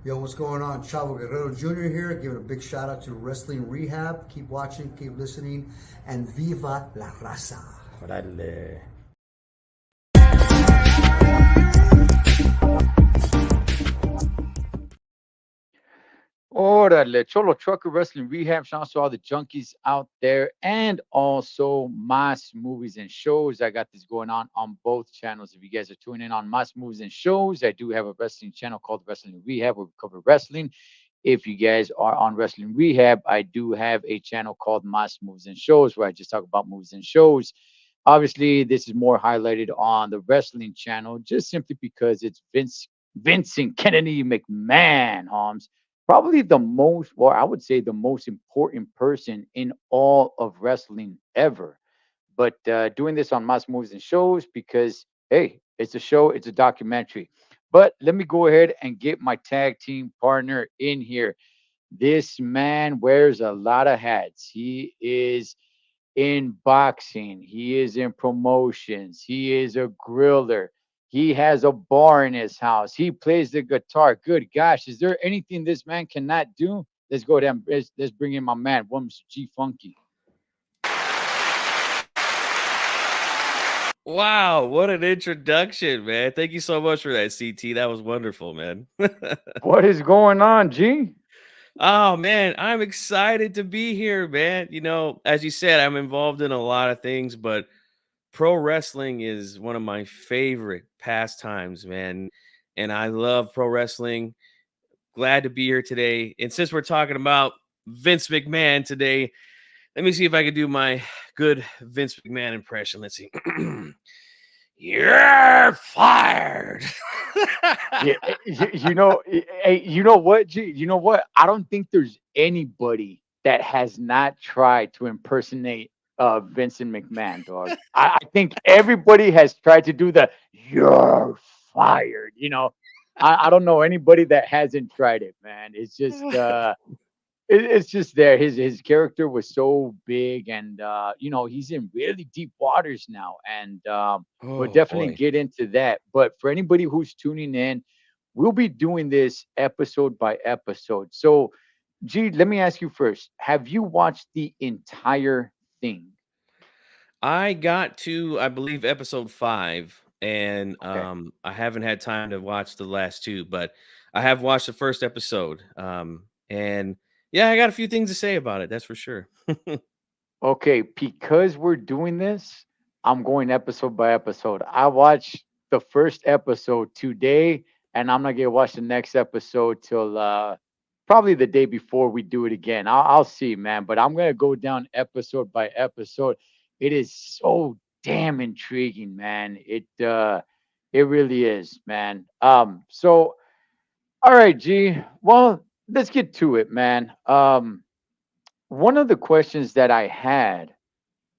Yo, what's going on? Chavo Guerrero Jr. here, giving a big shout out to Wrestling Rehab. Keep watching, keep listening, and viva la raza. Órale. Órale, Cholo Trucker Wrestling Rehab. Shout out to all the junkies out there, and also M.A.S Movies and Shows. I got this going on both channels. If you guys are tuning in on M.A.S Movies and Shows, I do have a wrestling channel called Wrestling Rehab where we cover wrestling. If you guys are on Wrestling Rehab, I do have a channel called M.A.S Movies and Shows where I just talk about movies and shows. Obviously, this is more highlighted on the wrestling channel, just simply because it's Vincent Kennedy McMahon, Holmes. Probably the most, or I would say the most important person in all of wrestling ever. But doing this on M.A.S Movies and Shows because, hey, it's a show, it's a documentary. But let me go ahead and get my tag team partner in here. This man wears a lot of hats. He is in boxing, he is in promotions, he is a griller, he has a bar in his house, he plays the guitar. Good gosh, is there anything this man cannot do? Let's go down. Let's bring in my man, one Mr. G Funky. Wow, what an introduction, man. Thank you so much for that, CT. That was wonderful, man. What is going on, G? Oh, man, I'm excited to be here, man. As you said, I'm involved in a lot of things, but pro wrestling is one of my favorite pastimes, man. And I love pro wrestling. Glad to be here today. And since we're talking about Vince McMahon today, let me see if I can do my good Vince McMahon impression. Let's see. You're fired. Yeah, hey, you know what, G? You know what? I don't think there's anybody that has not tried to impersonate Vincent McMahon, dog. I think everybody has tried to do the "you're fired." I don't know anybody that hasn't tried it, man. It's just it's just there. His character was so big, and he's in really deep waters now, and we'll Oh definitely boy. get into that. But for anybody who's tuning in, we'll be doing this episode by episode. So, G, let me ask you first: have you watched the entire thing? I got to, I believe, episode 5, and Okay. I haven't had time to watch the last 2, but I have watched the first episode. And yeah, I got a few things to say about it. That's for sure. Okay, because we're doing this, I'm going episode by episode. I watched the first episode today, and I'm not gonna watch the next episode till probably the day before we do it again. I'll see, man. But I'm gonna go down episode by episode. It is so damn intriguing, man. It really is, man. So all right, G. Well, let's get to it, man. One of the questions that I had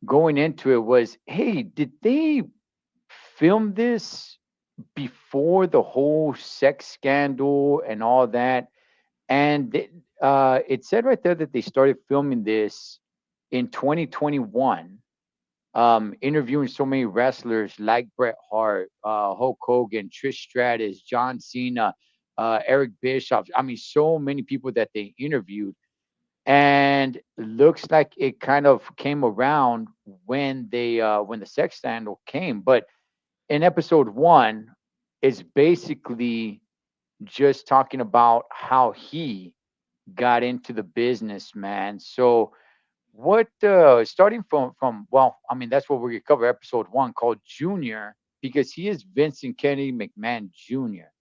going into it was, hey, did they film this before the whole sex scandal and all that. And it said right there that they started filming this in 2021, interviewing so many wrestlers like Bret Hart, Hulk Hogan, Trish Stratus, John Cena, Eric Bischoff. I mean, so many people that they interviewed. And looks like it kind of came around when the sex scandal came. But in episode one, it's basically just talking about how he got into the business, man. So what starting from well, I mean that's what we're gonna cover episode one called Junior, because he is Vincent Kennedy McMahon Jr.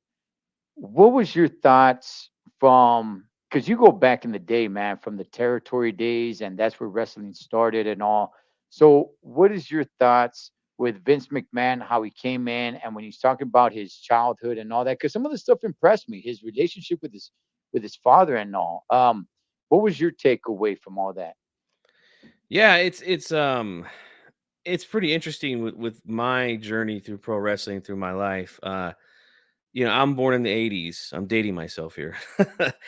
What was your thoughts from, because you go back in the day, man, from the territory days, and that's where wrestling started and all. So, what is your thoughts with Vince McMahon, how he came in, and when he's talking about his childhood and all that? Because some of the stuff impressed me, his relationship with his father and all. What was your takeaway from all that? Yeah, it's pretty interesting with my journey through pro wrestling through my life. I'm born in the 80s. I'm dating myself here.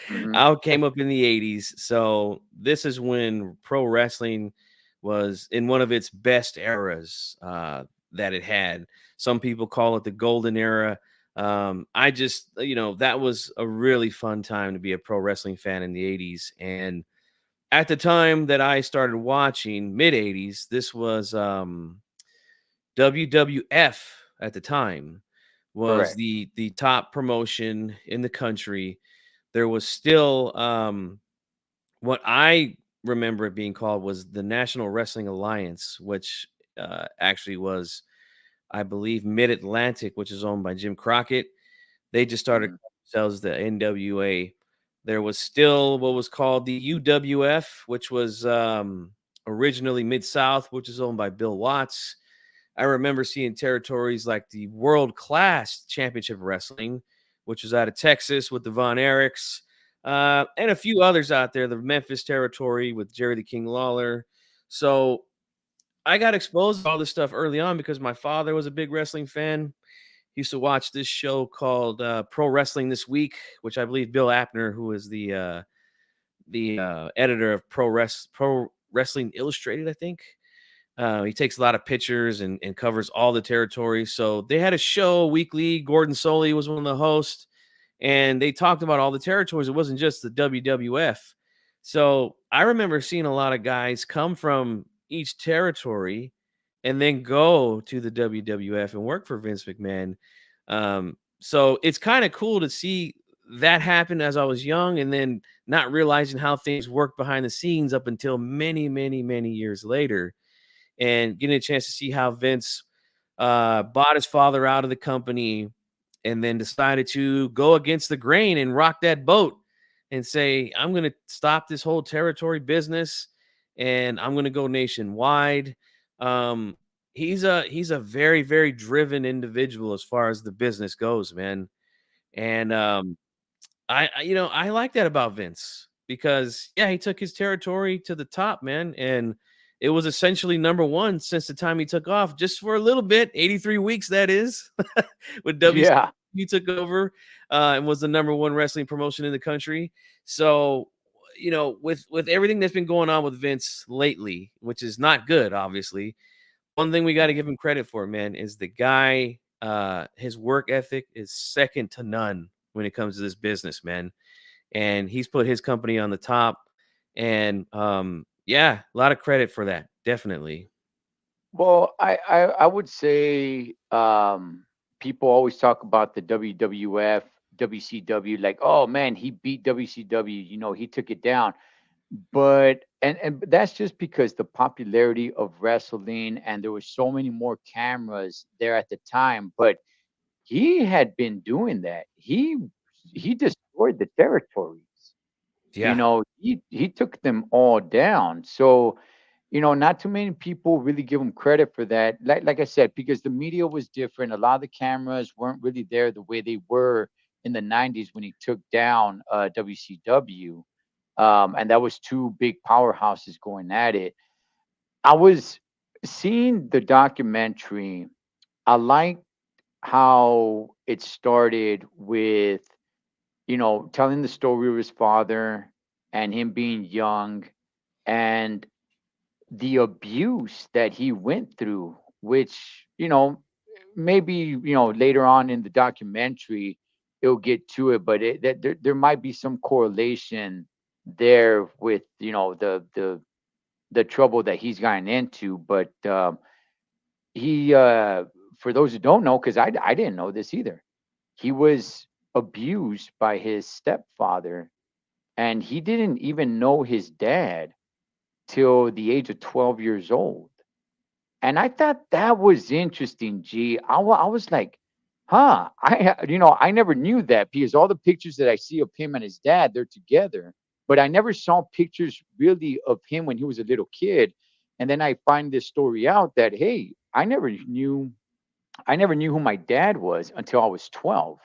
Hmm. I came up in the 80s. So this is when pro wrestling was in one of its best eras that it had. Some people call it the golden era. I just, that was a really fun time to be a pro wrestling fan in the 80s. And at the time that I started watching, mid 80s, this was WWF at the time was Correct. the top promotion in the country. There was still what I remember it being called was the National Wrestling Alliance, which actually was, I believe, Mid Atlantic, which is owned by Jim Crockett. They just started Hmm. themselves the NWA. There was still what was called the UWF, which was originally Mid South, which is owned by Bill Watts. I remember seeing territories like the World Class Championship Wrestling, which was out of Texas with the Von Erichs, and a few others out there, the Memphis territory with Jerry the King Lawler. So I got exposed to all this stuff early on because my father was a big wrestling fan. He used to watch this show called Pro Wrestling This Week, which I believe Bill Apner, who is the editor of Pro Wrestling Illustrated, I think. He takes a lot of pictures and covers all the territories. So they had a show weekly. Gordon Soley was one of the hosts, and they talked about all the territories. It wasn't just the WWF. So I remember seeing a lot of guys come from each territory and then go to the WWF and work for Vince McMahon. So it's kind of cool to see that happen as I was young and then not realizing how things work behind the scenes up until many, many, many years later and getting a chance to see how Vince bought his father out of the company and then decided to go against the grain and rock that boat and say, I'm going to stop this whole territory business and I'm going to go nationwide. Um, he's a very, very driven individual as far as the business goes, man. And I like that about Vince because yeah, he took his territory to the top, man, and it was essentially number one since the time he took off, just for a little bit, 83 weeks that is, with WC. Yeah. He took over and was the number one wrestling promotion in the country. So, with everything that's been going on with Vince lately, which is not good, obviously, one thing we got to give him credit for, man, is the guy. His work ethic is second to none when it comes to this business, man. And he's put his company on the top. And yeah, a lot of credit for that, definitely. Well, I would say people always talk about the WWF, WCW, like, oh man, he beat WCW, he took it down. But and that's just because the popularity of wrestling and there was so many more cameras there at the time. But he had been doing that. He destroyed the territories. Yeah. He took them all down. So not too many people really give him credit for that. Like I said, because the media was different. A lot of the cameras weren't really there the way they were in the 90s when he took down WCW. And that was two big powerhouses going at it. I was seeing the documentary. I like how it started with, telling the story of his father and him being young, and the abuse that he went through, which, maybe, later on in the documentary, it'll get to it, but there might be some correlation there with, the trouble that he's gotten into. But he, for those who don't know, because I didn't know this either, he was abused by his stepfather, and he didn't even know his dad till the age of 12 years old. And I thought that was interesting, G. I was like, huh, I never knew that, because all the pictures that I see of him and his dad, they're together, but I never saw pictures really of him when he was a little kid. And then I find this story out that, hey, I never knew who my dad was until I was 12.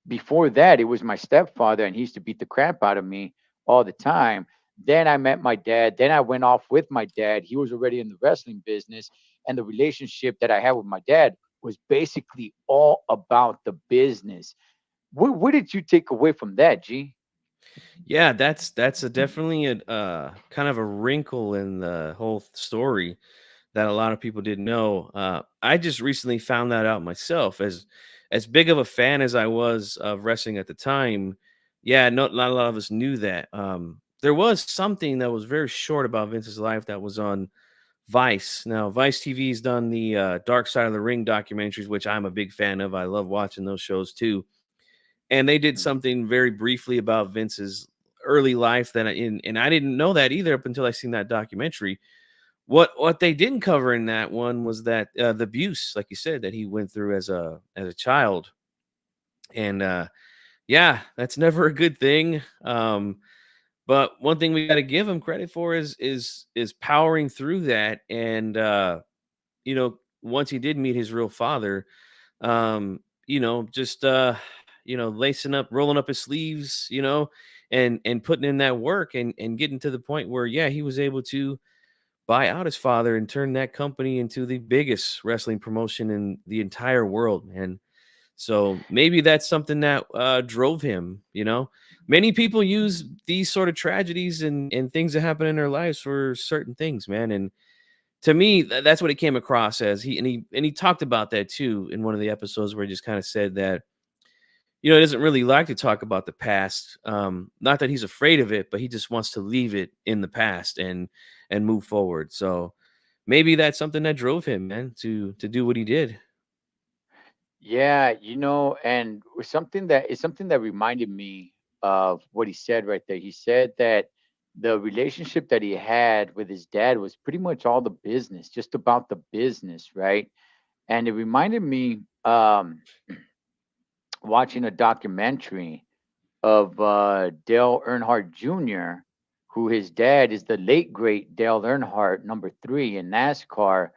Before that, it was my stepfather, and he used to beat the crap out of me all the time. Then I met my dad. Then I went off with my dad. He was already in the wrestling business. And the relationship that I had with my dad was basically all about the business. What did you take away from that, G? Yeah, that's definitely a kind of a wrinkle in the whole story that a lot of people didn't know. I just recently found that out myself. As big of a fan as I was of wrestling at the time, yeah, not a lot of us knew that. There was something that was very short about Vince's life that was on Vice. Now, Vice TV's done the Dark Side of the Ring documentaries, which I'm a big fan of. I love watching those shows too. And they did Mhm. something very briefly about Vince's early life and I didn't know that either up until I seen that documentary. What they didn't cover in that one was that the abuse, like you said, that he went through as a child, and yeah, that's never a good thing. But one thing we got to give him credit for is powering through that, and once he did meet his real father, just lacing up, rolling up his sleeves, and putting in that work and getting to the point where yeah, he was able to buy out his father and turn that company into the biggest wrestling promotion in the entire world, man. So maybe that's something that drove him. Many people use these sort of tragedies and things that happen in their lives for certain things, man. And to me, that's what it came across as. He talked about that too in one of the episodes where he just kind of said that he doesn't really like to talk about the past. Not that he's afraid of it, but he just wants to leave it in the past and move forward. So maybe that's something that drove him, man, to do what he did. Yeah, and something that reminded me of what he said right there. He said that the relationship that he had with his dad was pretty much all the business, just about the business, right? And it reminded me, watching a documentary of Dale Earnhardt Jr., who his dad is the late great Dale Earnhardt, number three in NASCAR.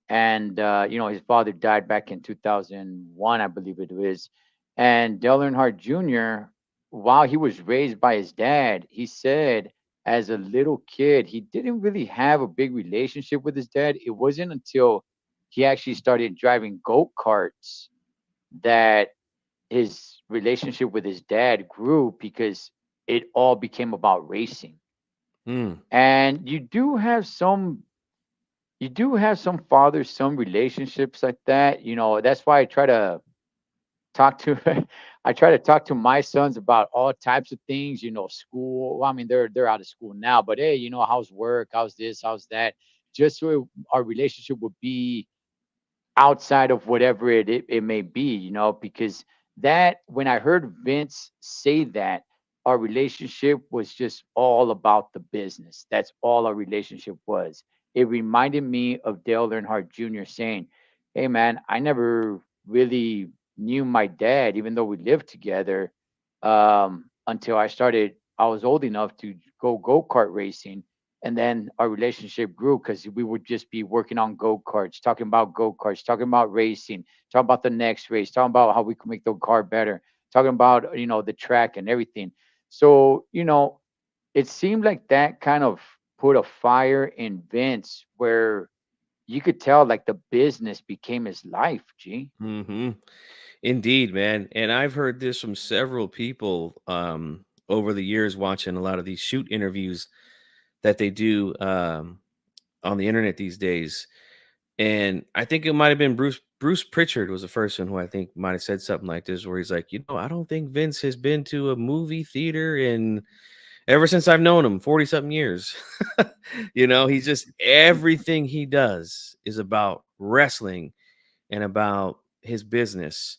And his father died back in 2001, I believe it was. And Dale Earnhardt Jr., while he was raised by his dad, he said as a little kid he didn't really have a big relationship with his dad. It wasn't until he actually started driving go-karts that his relationship with his dad grew, because it all became about racing. Hmm. And you do have some father son relationships like that. That's why talk to I try to talk to my sons about all types of things, school. Well, I mean, they're out of school now, but hey, how's work, how's this, how's that, just so our relationship would be outside of whatever it may be, because that when I heard Vince say that our relationship was just all about the business. That's all our relationship was. It reminded me of Dale Earnhardt Jr. saying, "Hey man, I never really knew my dad, even though we lived together, until I was old enough to go-kart racing, and then our relationship grew because we would just be working on go-karts, talking about racing, talking about the next race, talking about how we can make the car better, talking about the track and everything. So it seemed like that kind of put a fire in Vince, where you could tell like the business became his life. G. Hmm. Indeed, man. And I've heard this from several people over the years watching a lot of these shoot interviews that they do on the internet these days. And I think it might have been Bruce Pritchard was the first one who I think might have said something like this, where he's like, I don't think Vince has been to a movie theater in ever since I've known him, 40 something years. He's just everything he does is about wrestling and about his business.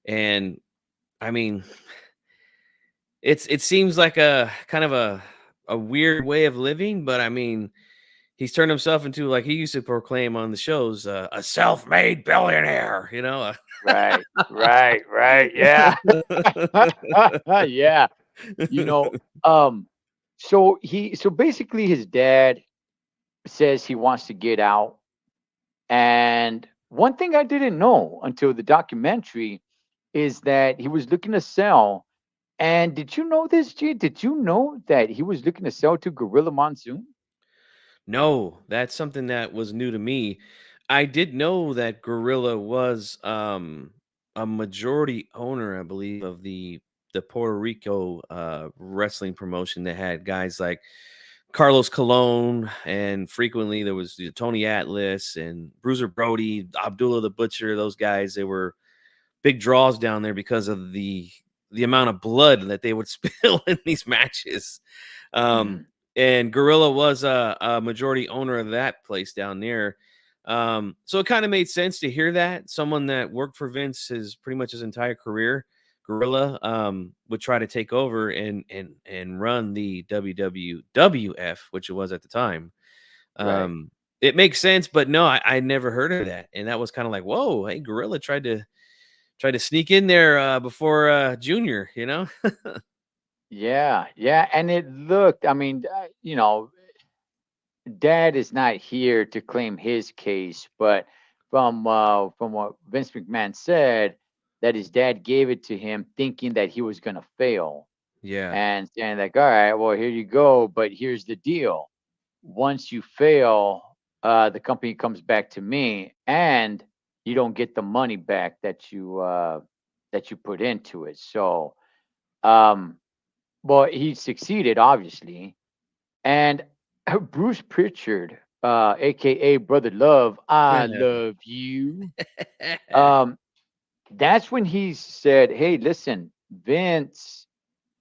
And I mean, it seems like a kind of a weird way of living, but I mean, he's turned himself into, like he used to proclaim on the shows, a self-made billionaire, Right, right, right. Yeah. Yeah. You know, um, so basically his dad says he wants to get out. And one thing I didn't know until the documentary is that he was looking to sell. And did you know this, G? Did you know that he was looking to sell to Gorilla Monsoon? No, that's something that was new to me. I did know that Gorilla was a majority owner, I believe, of the Puerto Rico wrestling promotion that had guys like Carlos Colon, and frequently there was Tony Atlas and Bruiser Brody, Abdullah the Butcher. Those guys, they were big draws down there because of the amount of blood that they would spill in these matches. Um, Mm, and Gorilla was a majority owner of that place down there. So it kind of made sense to hear that someone that worked for Vince his pretty much his entire career, Gorilla, would try to take over and run the WWF, which it was at the time. right. Um, it makes sense, but no, I never heard of that, and that was kind of like, whoa, hey, Gorilla tried to sneak in there before Junior, Yeah, yeah. And it looked, I mean, Dad is not here to claim his case, but from what Vince McMahon said, that his dad gave it to him thinking that he was gonna fail, Yeah. and saying like, "All right, well, here you go, but here's the deal: once you fail, the company comes back to me, and you don't get the money back that you put into it." So, um, well, he succeeded, obviously, and Bruce Pritchard, aka Brother Love, I love you. Um, that's when he said, "Hey, listen, Vince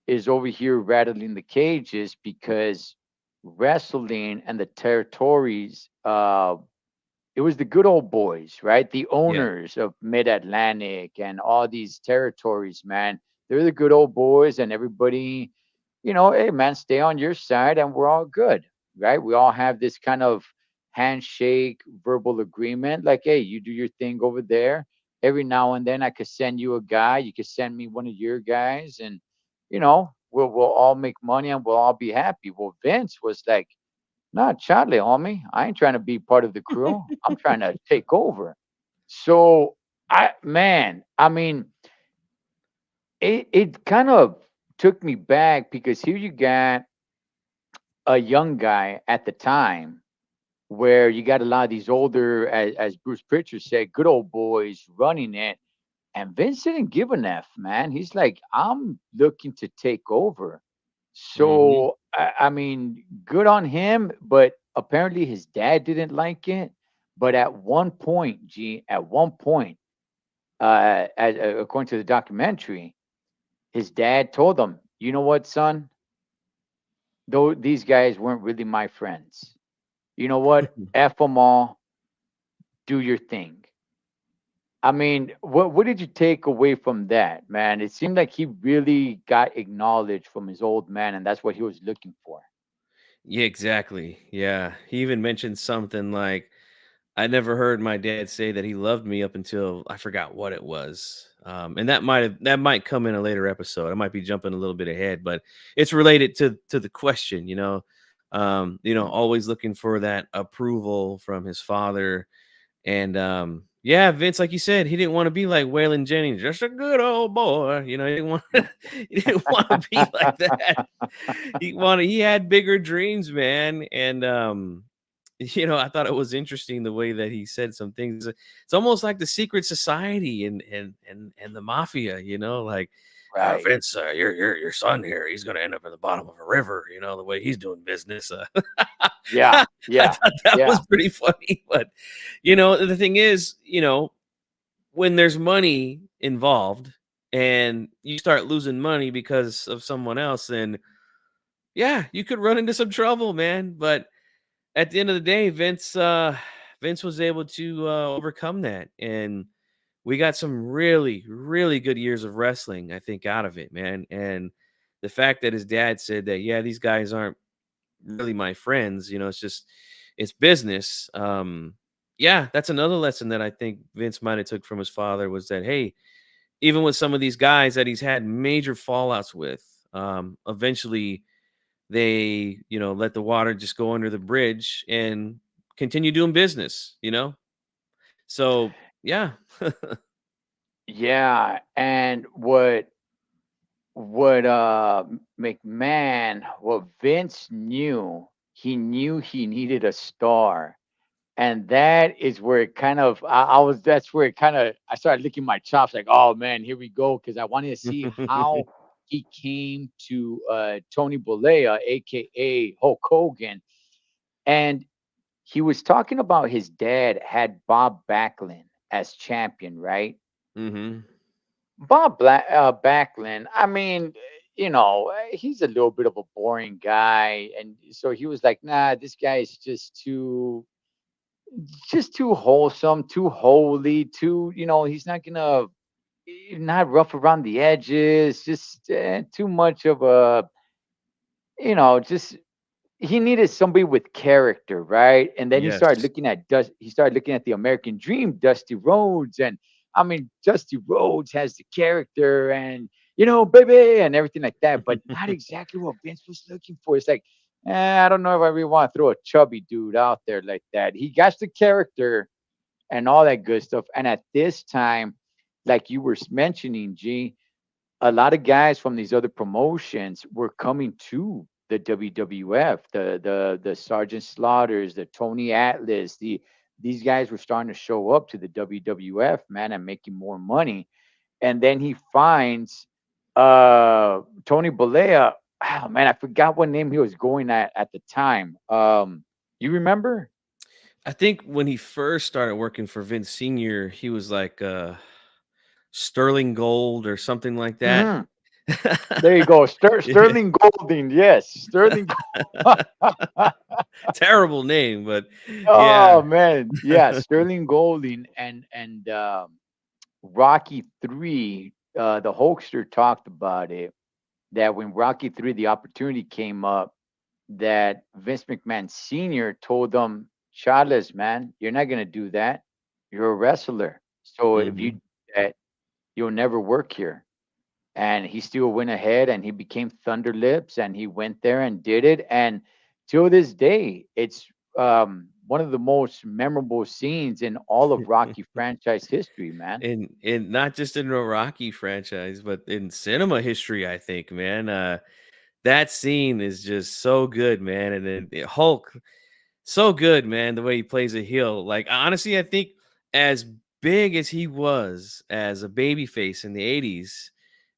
is over here rattling the cages because wrestling and the territories, it was the good old boys, right? The Yeah. owners of Mid Atlantic and all these territories, man. They're the good old boys, and everybody, hey, man, stay on your side, and we're all good, right? We all have this kind of handshake, verbal agreement, like, hey, you do your thing over there. Every now and then, I could send you a guy. You could send me one of your guys, and we'll all make money and we'll all be happy. Well, Vince was like, "Nah, Charlie, homie. I ain't trying to be part of the crew. I'm trying to take over." So I mean, it kind of took me back because here you got a young guy at the time where you got a lot of these older, as Bruce Pritchard said, good old boys running it. And Vince didn't give an F, man. He's like, I'm looking to take over. Hmm. So, I mean, good on him, but apparently his dad didn't like it. But at one point, at one point, according to the documentary, his dad told him, "You know what, son? Though these guys weren't really my friends. You know what? F them all. Do your thing." I mean, what did you take away from that, man? It seemed like he really got acknowledged from his old man, and that's what he was looking for. Yeah, exactly. Yeah. He even mentioned something like, I never heard my dad say that he loved me up until I forgot what it was. And that might come in a later episode. I might be jumping a little bit ahead, but it's related to the question, Mm. always looking for that approval from his father. And yeah, Vince, like you said, he didn't want to be like Waylon Jennings, just a good old boy. He didn't want he didn't want to be like that. He had bigger dreams, man. And I thought it was interesting the way that he said some things. It's almost like the secret society and the mafia, like Right. Vince, your son here, he's gonna end up in the bottom of a river, the way he's doing business. Yeah. I Yeah. thought that Yeah. was pretty funny. But the thing is, when there's money involved and you start losing money because of someone else, then yeah, you could run into some trouble, man. But at the end of the day, Vince was able to overcome that, and we got some really, really good years of wrestling, I think, out of it, man. And the fact that his dad said that, yeah, these guys aren't really my friends, it's business. Yeah, that's another lesson that I think Vince might have took from his father was that, hey, even with some of these guys that he's had major fallouts with, eventually they, let the water just go under the bridge and continue doing business. So, yeah. Yeah. And what Vince knew, he knew he needed a star. And that is where it kind of I was that's where it kind of I started licking my chops like, oh man, here we go. Cause I wanted to see how he came to Tony Bollea, aka Hulk Hogan. And he was talking about his dad had Bob Backlund as champion, right? Mhm. Backlund, I mean, he's a little bit of a boring guy, and so he was like, "Nah, this guy is just too wholesome, too holy, he's not gonna, not rough around the edges, just too much of a, just he needed somebody with character, right?" And then Yes. he started looking at the American Dream, Dusty Rhodes, and I mean, Dusty Rhodes has the character and baby and everything like that, but not exactly what Vince was looking for. It's like, I don't know if I really want to throw a chubby dude out there like that. He got the character and all that good stuff. And at this time, like you were mentioning, G, a lot of guys from these other promotions were coming to the WWF, the Sergeant Slaughters, the Tony Atlas, these guys were starting to show up to the WWF, man, and making more money. And then he finds Tony Bollea. Oh man, I forgot what name he was going at the time. You remember? I think when he first started working for Vince Senior, he was like Sterling Gold or something like that. Hmm. There you go, Yeah. Sterling Golding. Yes, Sterling. Terrible name, but yeah. Oh man, yeah, Sterling Golding and Rocky 3. The Hulkster talked about it, that when Rocky 3 the opportunity came up, that Vince McMahon Sr. told them, "Charles, man, you're not gonna do that. You're a wrestler. So if you Mhm. do that, you'll never work here." And he still went ahead and he became Thunder Lips and he went there and did it. And till this day, it's one of the most memorable scenes in all of Rocky franchise history, man. In not just in the Rocky franchise, but in cinema history, I think, man. That scene is just so good, man. And then Hulk, so good, man. The way he plays a heel. Like honestly, I think as big as he was as a babyface in the '80s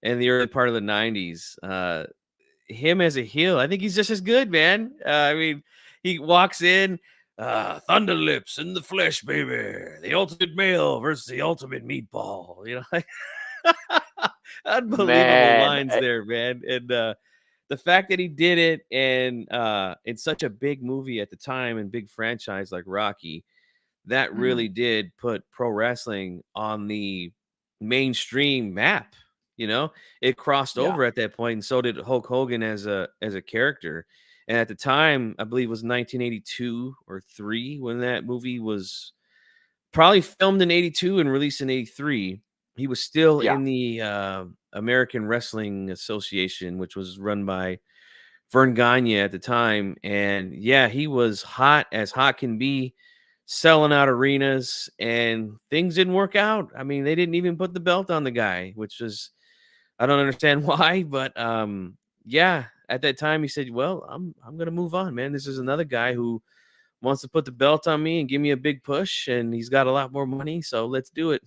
and the early part of the '90s, him as a heel, I think he's just as good, man. I mean, he walks in, Thunder Lips in the flesh, baby. The ultimate male versus the ultimate meatball. Like unbelievable Man, lines there, man. And the fact that he did it and in such a big movie at the time and big franchise like Rocky, that mhm, really did put pro wrestling on the mainstream map. It crossed yeah, over at that point, and so did Hulk Hogan as a character. And at the time, I believe it was 1982 or three when that movie was probably filmed in '82 and released in '83. He was still yeah, in the American Wrestling Association, which was run by Vern Gagne at the time. And yeah, he was hot as hot can be, selling out arenas, and things didn't work out. I mean, they didn't even put the belt on the guy, which was, I don't understand why, but yeah, at that time he said, "Well, I'm gonna move on, man. This is another guy who wants to put the belt on me and give me a big push, and he's got a lot more money, so let's do it.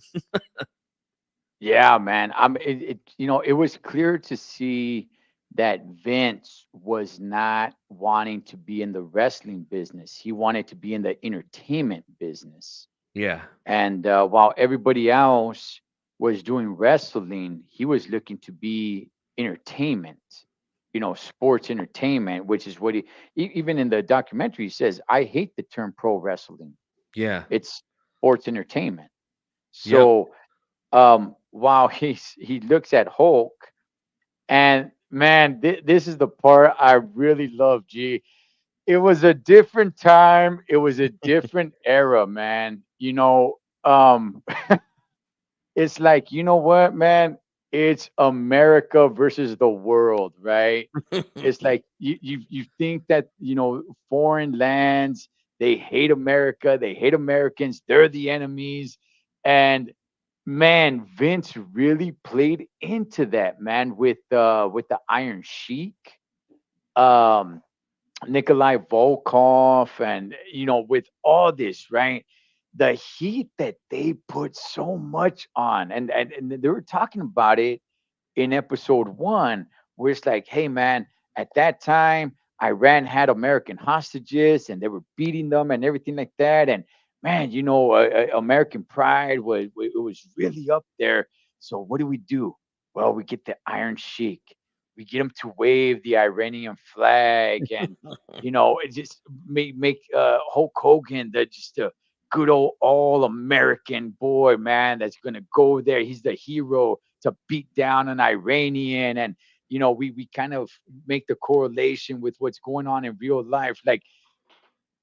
Yeah, man. It was clear to see that Vince was not wanting to be in the wrestling business. He wanted to be in the entertainment business. Yeah. And while everybody else was doing wrestling, he was looking to be entertainment, sports entertainment, which is what even in the documentary, he says, I hate the term pro wrestling. Yeah. It's sports entertainment. Yep. So while he looks at Hulk, and man, this is the part I really love, G. It was a different time. It was a different era, man. It's like, you know what, man? It's America versus the world, right? It's like you think that, foreign lands, they hate America, they hate Americans, they're the enemies. And man, Vince really played into that, man, with the Iron Sheik. Um Nikolai Volkov, and with all this, right? The heat that they put so much on, and they were talking about it in episode one, where it's like, hey man, at that time, Iran had American hostages and they were beating them and everything like that. And man, American pride was really up there. So what do? Well, we get the Iron Sheik. We get him to wave the Iranian flag, and it just make Hulk Hogan just a good old all American boy, man. That's gonna go there. He's the hero to beat down an Iranian. And we kind of make the correlation with what's going on in real life. Like,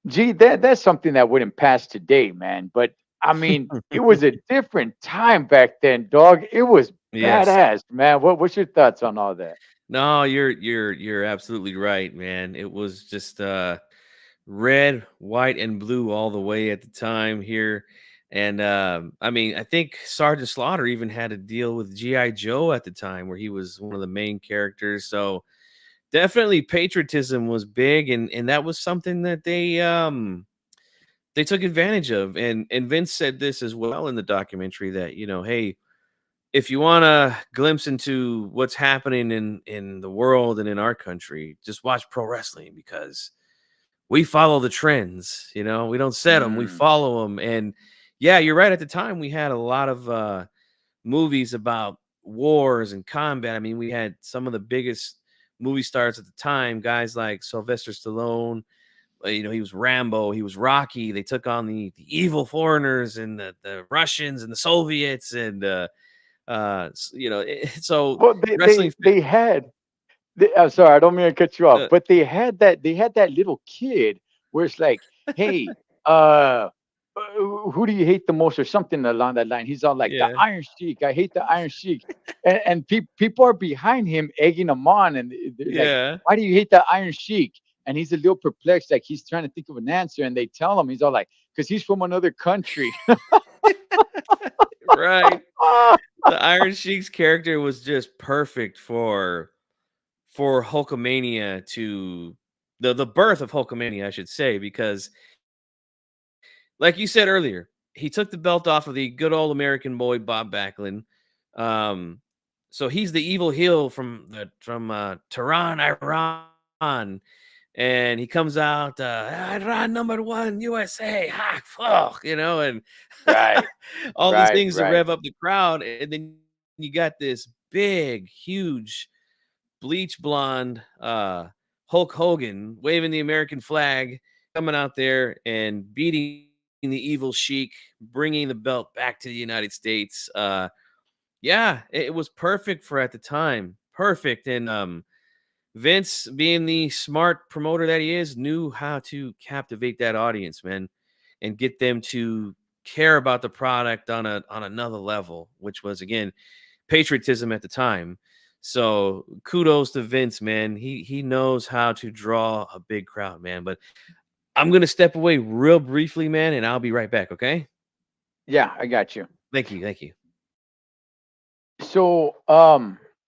gee, that's something that wouldn't pass today, man. But I mean, it was a different time back then, dog. It was Yes. badass, man. What's your thoughts on all that? No, you're absolutely right, man. It was just red, white, and blue all the way at the time here. And I mean, I think Sergeant Slaughter even had a deal with G.I. Joe at the time where he was one of the main characters. So definitely patriotism was big, and that was something that they took advantage of. And Vince said this as well in the documentary that, hey, if you want a glimpse into what's happening in the world and in our country, just watch pro wrestling because we follow the trends. We don't set them, we Mm, follow them. And yeah, you're right. At the time, we had a lot of movies about wars and combat. I mean, we had some of the biggest movie stars at the time, guys like Sylvester Stallone. He was Rambo, he was Rocky. They took on the evil foreigners and the Russians and the Soviets, and so well, they wrestling they they had. I'm sorry, I don't mean to cut you off, uh, but they had that little kid where it's like, hey, uh, who do you hate the most, or something along that line. He's all like, the yeah, Iron Sheik. I hate the Iron Sheik, and people are behind him egging him on, and they're like, yeah. why do you hate the Iron Sheik? And he's a little perplexed, like he's trying to think of an answer, and they tell him, he's all like, because he's from another country. Right. The Iron Sheik's character was just perfect for Hulkamania to the birth of Hulkamania, I should say, because like you said earlier, he took the belt off of the good old American boy Bob Backlund. Um, so he's the evil heel from Tehran, Iran, and he comes out, Iran number one, USA, ha, fuck, and Right, all these right, things to right, rev up the crowd, and then you got this big, huge, bleach blonde Hulk Hogan waving the American flag, coming out there and beating the evil Sheik, bringing the belt back to the United States. Yeah, it was perfect for at the time. Perfect. And Vince, being the smart promoter that he is, knew how to captivate that audience, man, and get them to care about the product on another level, which was again patriotism at the time. So kudos to Vince, man. He knows how to draw a big crowd, man. But I'm gonna step away real briefly, man, and I'll be right back. Okay? yeah, I got you. Thank you, thank you. So,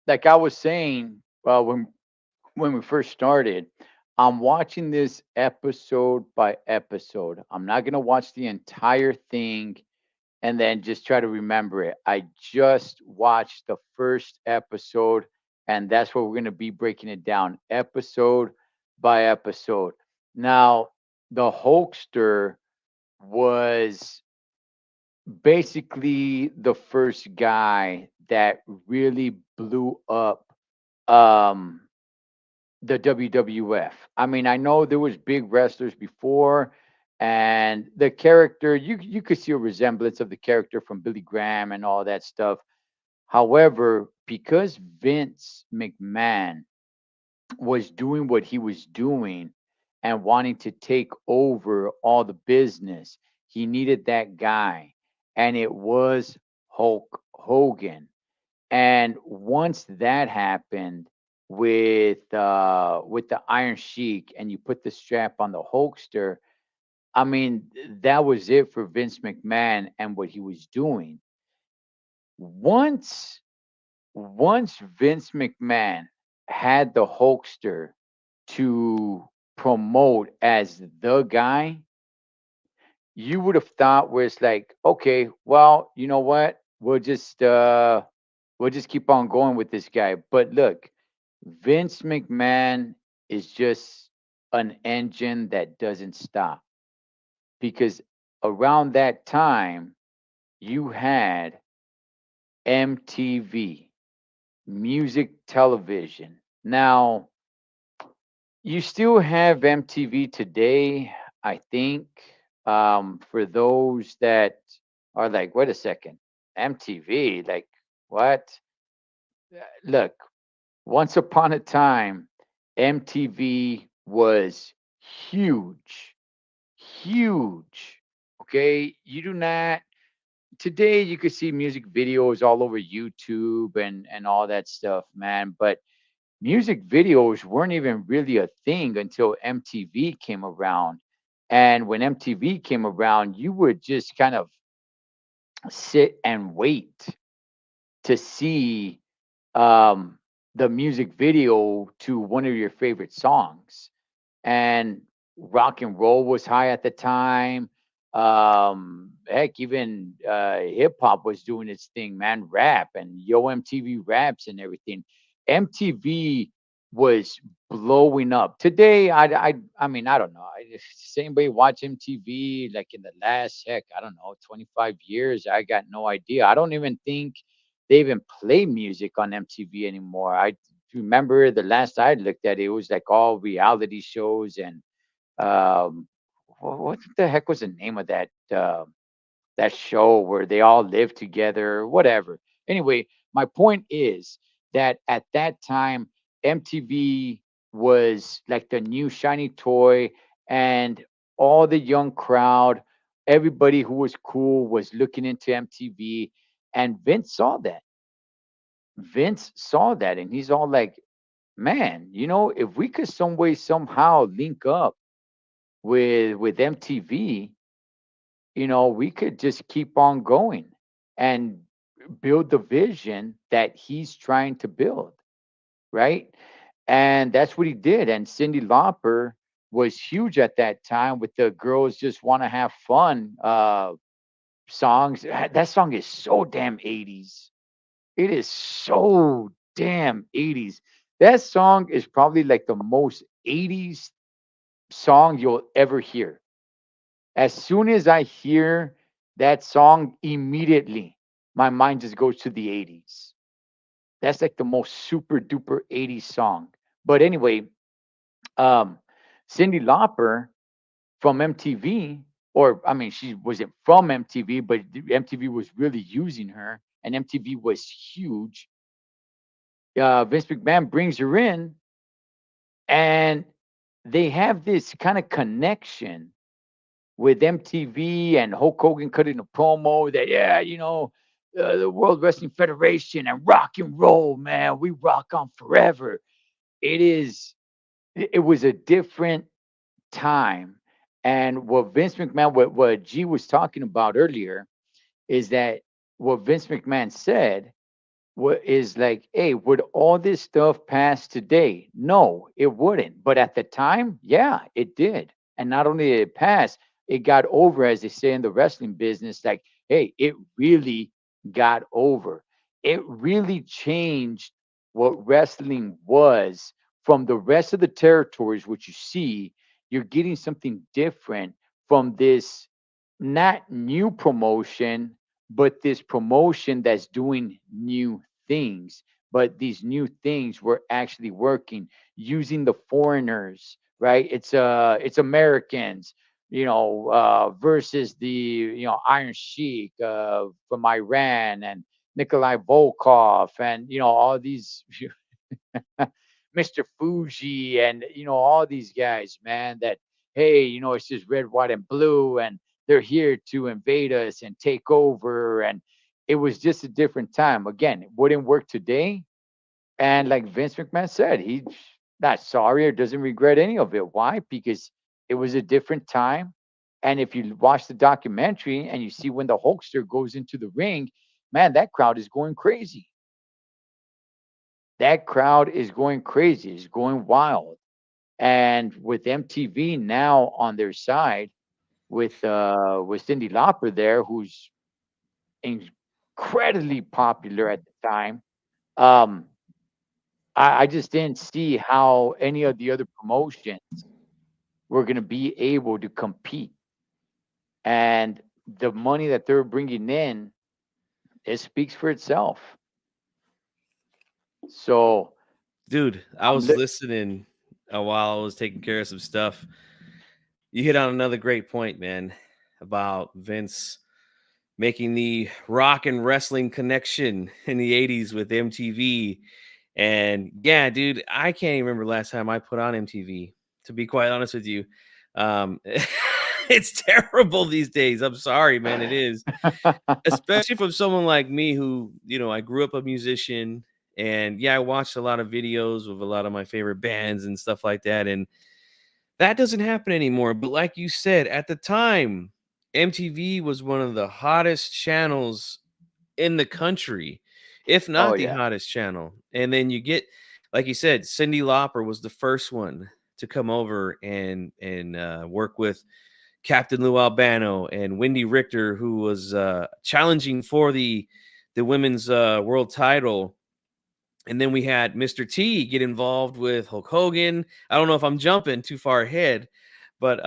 like I was saying, when we first started, I'm watching this episode by episode. I'm not going to watch the entire thing and then just try to remember it. I just watched the first episode, and that's what we're going to be breaking it down episode by episode. Now, the Hulkster was basically the first guy that really blew up um the WWF. I mean, I know there was big wrestlers before, and the character you could see a resemblance of the character from Billy Graham and all that stuff. However, because Vince McMahon was doing what he was doing and wanting to take over all the business, he needed that guy, and it was Hulk Hogan. And once that happened with the Iron Sheik, and you put the strap on the Hulkster, I mean, that was it for Vince McMahon and what he was doing. Once once Vince McMahon had the Hulkster to promote as the guy, you would have thought where it's like, okay, well, you know what? We'll just keep on going with this guy. But look, Vince McMahon is just an engine that doesn't stop, because around that time you had MTV, music television. Now, you still have MTV today, I think. For those that are like, wait a second, MTV, like what? Look, once upon a time, MTV was huge, huge. Okay, you do not today. You could see music videos all over YouTube and all that stuff, man. But music videos weren't even really a thing until MTV came around. And when MTV came around, you would just kind of sit and wait to see um, the music video to one of your favorite songs. And rock and roll was high at the time. Heck, even hip hop was doing its thing, man. Rap and Yo MTV raps and everything. MTV was blowing up. Today, I mean, I don't know. Does anybody watch MTV like in the last, heck, I don't know, 25 years? I got no idea. I don't even think they even play music on MTV anymore. I remember the last I looked at it, it was like all reality shows and um, what the heck was the name of that show where they all live together, whatever. Anyway, my point is that at that time, MTV was like the new shiny toy, and all the young crowd, everybody who was cool was looking into MTV, and Vince saw that. Vince saw that, and he's all like, man, if we could some way somehow link up with MTV, we could just keep on going and build the vision that he's trying to build, right? And that's what he did. And Cindy Lauper was huge at that time with the Girls Just Want to Have Fun songs. That song is so damn 80s. It is so damn 80s. That song is probably like the most 80s song you'll ever hear. As soon as I hear that song, immediately my mind just goes to the 80s. That's like the most super duper 80s song. But anyway, um, Cindy Lauper from MTV, or I mean, she wasn't from MTV, but MTV was really using her, and MTV was huge. Vince McMahon brings her in, and they have this kind of connection with MTV, and Hulk Hogan cutting a promo that, yeah, the World Wrestling Federation and rock and roll, man, we rock on forever. It is, it was a different time. And what Vince McMahon, what G was talking about earlier, is that what Vince McMahon said what is like, hey, would all this stuff pass today? No, it wouldn't. But at the time, yeah, it did. And not only did it pass, it got over, as they say in the wrestling business, like, hey, it really got over. It really changed what wrestling was from the rest of the territories, which you see, you're getting something different from this not new promotion, but this promotion that's doing new things. But these new things were actually working using the foreigners, right? It's Americans, versus the Iron Sheik from Iran and Nikolai Volkov and all these Mr. Fuji and all these guys, man, that hey, it's just red, white, and blue, and they're here to invade us and take over. And it was just a different time. Again, it wouldn't work today. And like Vince McMahon said, he's not sorry or doesn't regret any of it. Why? Because it was a different time. And if you watch the documentary and you see when the Hulkster goes into the ring, man, that crowd is going crazy. That crowd is going crazy, is going wild. And with MTV now on their side, with Cindy Lauper there, who's incredibly popular at the time, um, I just didn't see how any of the other promotions were going to be able to compete. And the money that they're bringing in, it speaks for itself. So Dude, I I'm was listening while I was taking care of some stuff. You hit on another great point, man, about Vince making the rock and wrestling connection in the 80s with MTV. And yeah, dude, I can't even remember last time I put on MTV, to be quite honest with you. Um, it's terrible these days. I'm sorry, man. It is, especially from someone like me who, I grew up a musician, and yeah, I watched a lot of videos of a lot of my favorite bands and stuff like that. And that doesn't happen anymore. But like you said, at the time, MTV was one of the hottest channels in the country, if oh not the yeah, hottest channel. And then you get, like you said, Cindy Lauper was the first one to come over and work with Captain Lou Albano and Wendy Richter, who was challenging for the women's world title. And then we had Mr. T get involved with Hulk Hogan. I don't know if I'm jumping too far ahead, but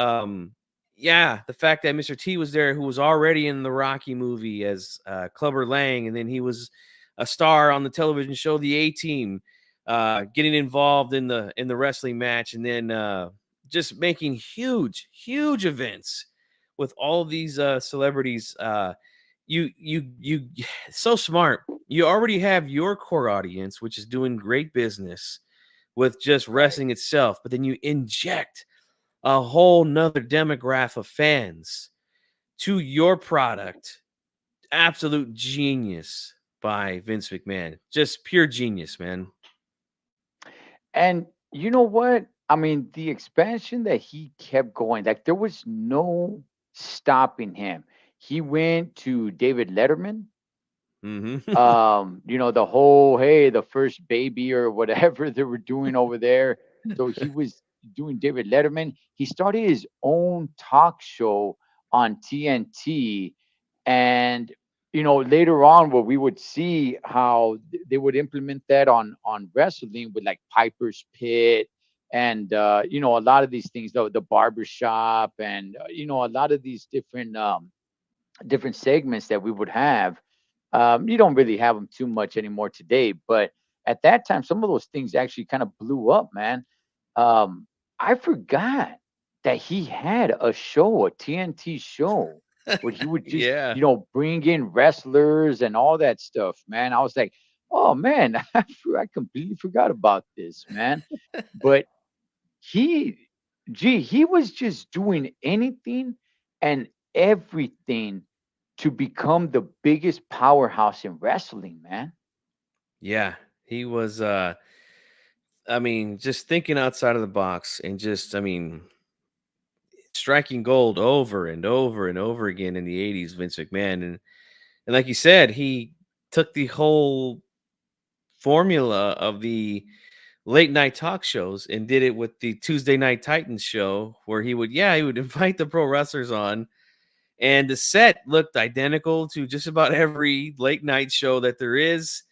yeah, the fact that Mr. T was there, who was already in the Rocky movie as Clubber Lang, and then he was a star on the television show The A Team, getting involved in the wrestling match, and then just making huge events with all these celebrities. You so smart. You already have your core audience, which is doing great business with just right. wrestling itself, but then you inject a whole nother demographic of fans to your product. Absolute genius by Vince McMahon. Just pure genius, man. And you know what? I mean, the expansion that he kept going, like there was no stopping him. He went to David Letterman. Hmm. The whole hey, the first baby or whatever they were doing over there. So he was doing David Letterman. He started his own talk show on TNT, and later on, where we would see how they would implement that on wrestling with like Piper's Pit and a lot of these things, the barber shop and a lot of these different segments that we would have. You don't really have them too much anymore today, but at that time, some of those things actually kind of blew up, man. I forgot that he had a show, a TNT show, where he would just, Yeah. bring in wrestlers and all that stuff, man. I was like, oh man, I completely forgot about this, man. But he, he was just doing anything and everything to become the biggest powerhouse in wrestling, man. Yeah. He was I mean, just thinking outside of the box and just, I mean, striking gold over and over and over again in the 80s, Vince McMahon. And like you said, he took the whole formula of the late night talk shows and did it with the Tuesday Night Titans show, where he would invite the pro wrestlers on, and the set looked identical to just about every late night show that there is.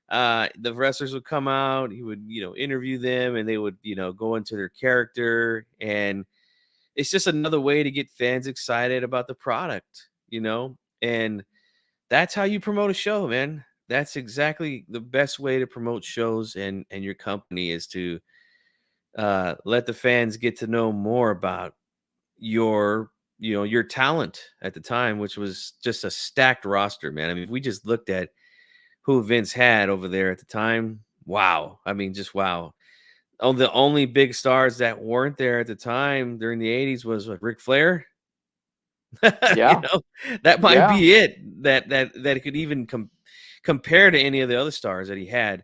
The wrestlers would come out, he would, interview them, and they would, go into their character. And it's just another way to get fans excited about the product. And that's how you promote a show, man. That's exactly the best way to promote shows and your company, is to let the fans get to know more about your your talent at the time, which was just a stacked roster, man. I mean, if we just looked at who Vince had over there at the time, wow. I mean, just wow. Oh, the only big stars that weren't there at the time during the 80s was what, Ric Flair. you Yeah, know, that might yeah. be it. That it could even compare to any of the other stars that he had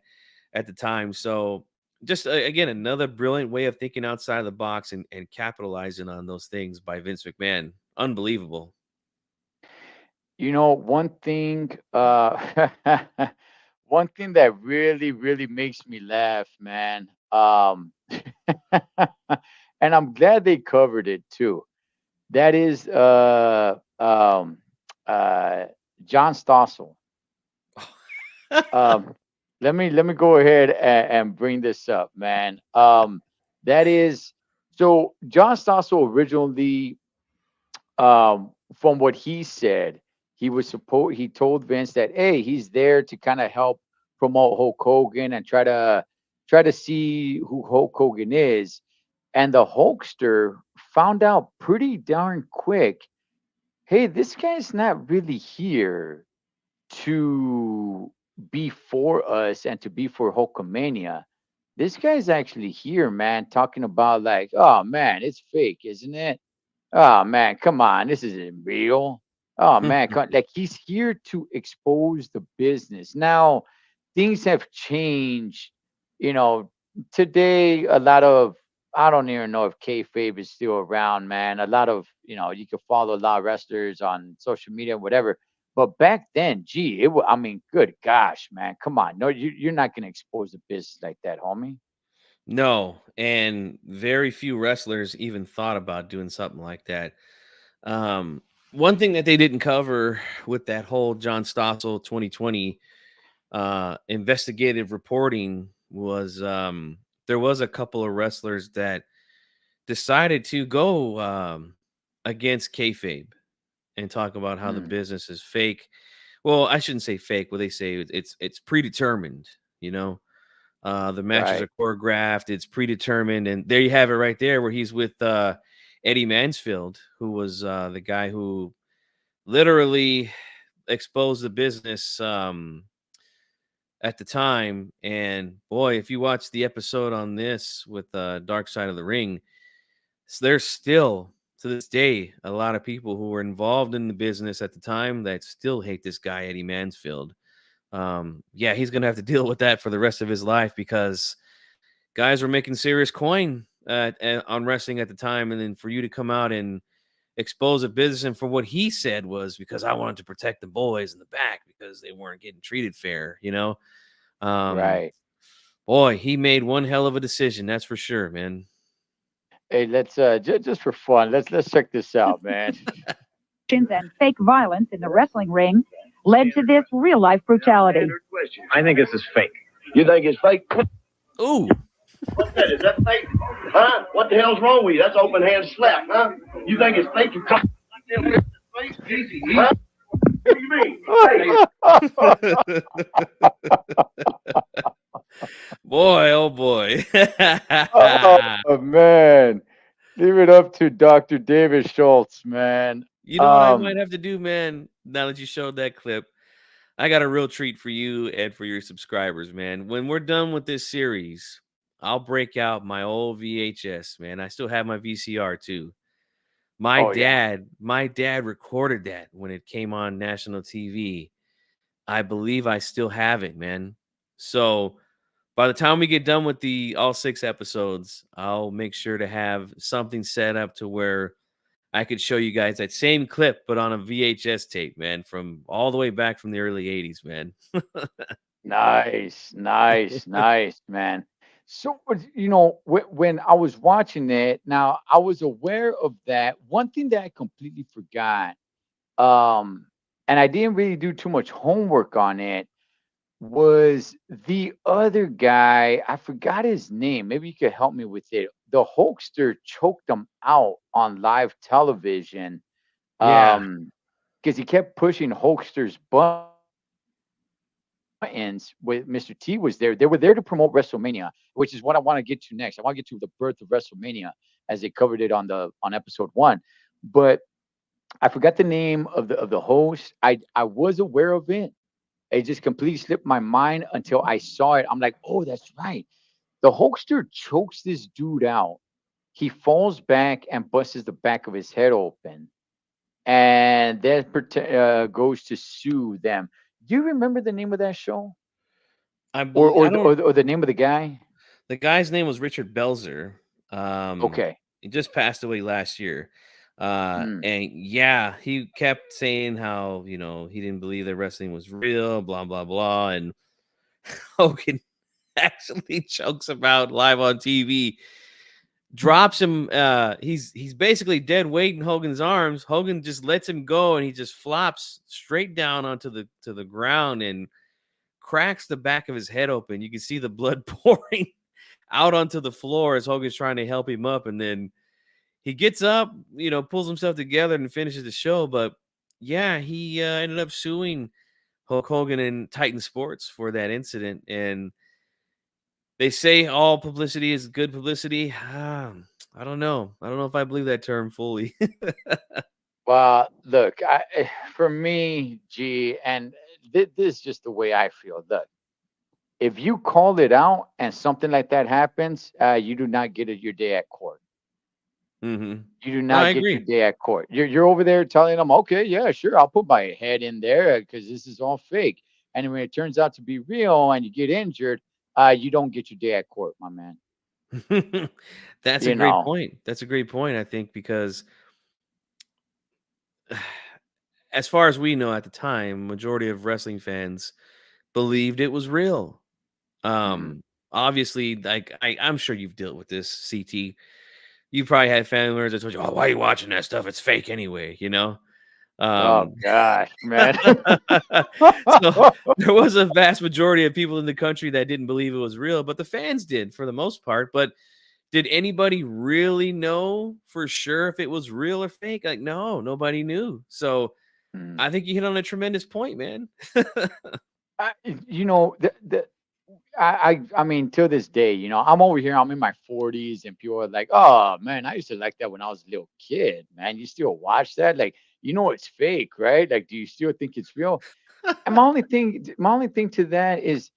at the time. So just again, another brilliant way of thinking outside of the box and capitalizing on those things by Vince McMahon. Unbelievable. One thing, one thing that really, really makes me laugh, man. And I'm glad they covered it too. That is uh, John Stossel. Um, let me go ahead and bring this up, man. That is so John Stossel originally, from what he said, he told Vince that, hey, he's there to kind of help promote Hulk Hogan and try to see who Hulk Hogan is. And the Hulkster found out pretty darn quick, hey, this guy's not really here to be for us and to be for Hulkamania. This guy's actually here, man, talking about like, oh man, it's fake, isn't it? Oh man, come on, this isn't real. Oh man, like he's here to expose the business. Now, things have changed. You know, today a lot of, I don't even know if kayfabe is still around, man. A lot of, you can follow a lot of wrestlers on social media, whatever. But back then, gee, I mean, good gosh, man, come on, no, you're not gonna expose the business like that, homie. No, and very few wrestlers even thought about doing something like that. Um, One thing that they didn't cover with that whole John Stossel 2020 investigative reporting was, there was a couple of wrestlers that decided to go against kayfabe and talk about how the Mm, business is fake. Well, I shouldn't say fake. What they say is it's predetermined. You know, the matches right, are choreographed. It's predetermined, and there you have it right there, where he's with Eddie Mansfield, who was the guy who literally exposed the business at the time. And boy, if you watch the episode on this with Dark Side of the Ring, there's still to this day a lot of people who were involved in the business at the time that still hate this guy Eddie Mansfield. Yeah, he's gonna have to deal with that for the rest of his life, because guys were making serious coin on wrestling at the time, and then for you to come out and expose a business, and for what he said was because I wanted to protect the boys in the back because they weren't getting treated fair. Um, right. Boy, he made one hell of a decision, that's for sure, man. Hey, let's just for fun, let's check this out, man. And fake violence in the wrestling ring led to this real life brutality. I think this is fake. You think it's fake? Ooh. What's that? Is that fake? Huh? What the hell's wrong with you? That's open hand slap, huh? You think it's fake? You come fake? Easy, huh? What do you mean? Boy, oh boy. Oh man, leave it up to Dr. David Schultz, man. You know what I Um, might have to do, man? Now that you showed that clip, I got a real treat for you and for your subscribers, man. When we're done with this series, I'll break out my old VHS, man. I still have my VCR too. My oh yeah, dad, my dad recorded that when it came on national TV. I believe I still have it, man. So by the time we get done with the all 6 episodes, I'll make sure to have something set up to where I could show you guys that same clip, but on a VHS tape, man, from all the way back from the early 80s, man. Nice, nice, nice, man. So, you know, when I was watching it, now I was aware of that. One thing that I completely forgot, um, and I didn't really do too much homework on it, was the other guy. I forgot his name. Maybe you could help me with it. The Hulkster choked him out on live television, Yeah. because he kept pushing Hulkster's buttons with Mr. T was there. They were there to promote WrestleMania, which is what I want to get to next. I want to get to the birth of WrestleMania as they covered it on episode 1. But I forgot the name of the host. I was aware of it. It just completely slipped my mind until I saw it. I'm like, oh, that's right. The Hulkster chokes this dude out. He falls back and busts the back of his head open, and then goes to sue them. Do you remember the name of that show, I or believe or I the, don't. or, the, or the name of the guy? The guy's name was Richard Belzer. Um, Okay. he just passed away last year. Mm. And yeah, he kept saying how, he didn't believe that wrestling was real, blah, blah, blah. And Hogan actually chokes him out live on TV, drops him. He's basically dead weight in Hogan's arms. Hogan just lets him go and he just flops straight down onto the ground and cracks the back of his head open. You can see the blood pouring out onto the floor as Hogan's trying to help him up. And then he gets up, pulls himself together and finishes the show. But yeah, he ended up suing Hulk Hogan and Titan Sports for that incident. And they say all publicity is good publicity. I don't know. I don't know if I believe that term fully. Well, look, for me, G, and this is just the way I feel. Look, if you called it out and something like that happens, you do not get your day at court. Hmm. You do No, I not get your agree. day at court. You're over there telling them, okay, yeah, sure, I'll put my head in there because this is all fake. And when it turns out to be real and you get injured, you don't get your day at court, my man. That's a You great know, point. That's a great point, I think, because as far as we know at the time, majority of wrestling fans believed it was real. mm, Um, Obviously, like I'm sure you've dealt with this, CT. You probably had family members that told you, "Oh, why are you watching that stuff? It's fake anyway," you know? oh Um, gosh, man. so there was a vast majority of people in the country that didn't believe it was real, but the fans did for the most part. But did anybody really know for sure if it was real or fake? Like, no, nobody knew. So Mm. I think you hit on a tremendous point, man. I, you know, I mean, till this day, I'm over here, I'm in my 40s, and people are like, oh man, I used to like that when I was a little kid, man. You still watch that? Like, it's fake, right? Like, do you still think it's real? And my only thing to that is,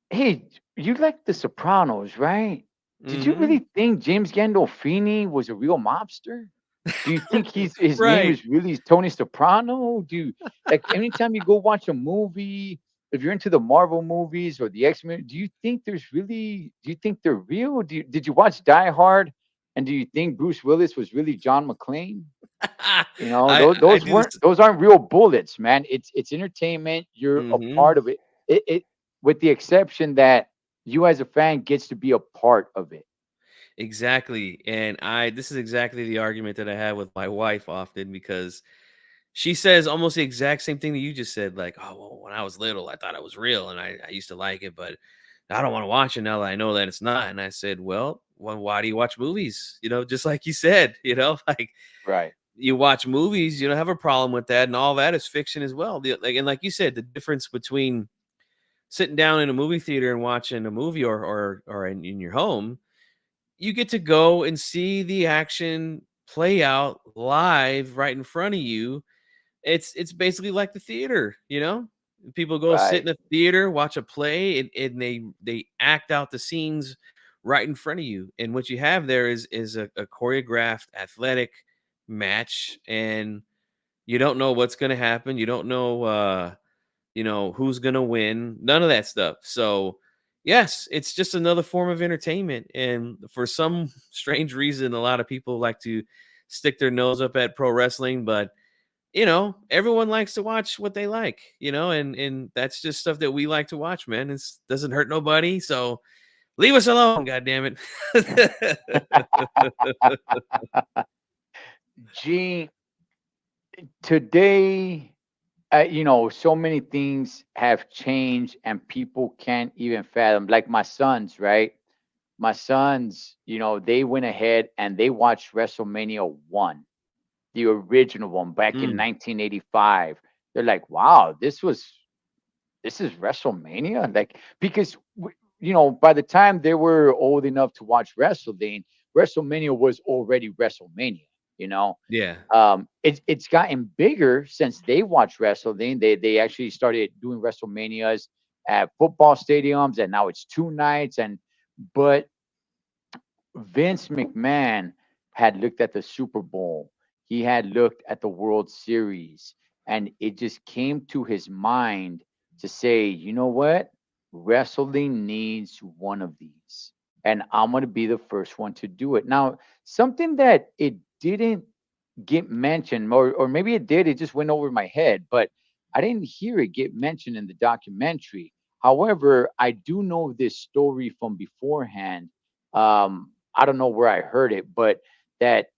hey, you like The Sopranos, right? Did you Hmm. really think James Gandolfini was a real mobster? Do you think his name Right. is really Tony Soprano? Like anytime you go watch a movie, if you're into the Marvel movies or the X-Men, do you think they're real? Did you watch Die Hard? And do you think Bruce Willis was really John McClane? I Those do this. aren't real bullets, man. It's entertainment. You're a Hmm. part of it. It with the exception that you as a fan gets to be a part of it. Exactly. And this is exactly the argument that I have with my wife often because she says almost the exact same thing that you just said. Like, oh, well, when I was little, I thought it was real and I used to like it, but I don't want to watch it now that I know that it's not. And I said, well, why do you watch movies? Just like you said, like Right. you watch movies, you don't have a problem with that. And all that is fiction as well. And like you said, the difference between sitting down in a movie theater and watching a movie or in your home, you get to go and see the action play out live right in front of you. It's basically like the theater. People go sit Right. in a theater, watch a play, and they act out the scenes right in front of you. And what you have there is a choreographed athletic match, and you don't know what's gonna happen. You don't know who's gonna win, none of that stuff. So yes, it's just another form of entertainment. And for some strange reason, a lot of people like to stick their nose up at pro wrestling, but you know, everyone likes to watch what they like, you know, and that's just stuff that we like to watch, man. It doesn't hurt nobody, so leave us alone, god damn it. Gene, today, so many things have changed and people can't even fathom. Like my sons, right? My sons, they went ahead and they watched WrestleMania 1, the original one back in Mm, 1985. They're like, wow, this is WrestleMania? Like, because, by the time they were old enough to watch wrestling, WrestleMania was already WrestleMania, you know? yeah. It's gotten bigger since they watched wrestling. They actually started doing WrestleManias at football stadiums, and now it's 2 nights. But Vince McMahon had looked at the Super Bowl. He had looked at the World Series, and it just came to his mind to say, you know what? Wrestling needs one of these, and I'm going to be the first one to do it. Now, something that it didn't get mentioned, or maybe it did, it just went over my head, but I didn't hear it get mentioned in the documentary. However, I do know this story from beforehand. I don't know where I heard it, but that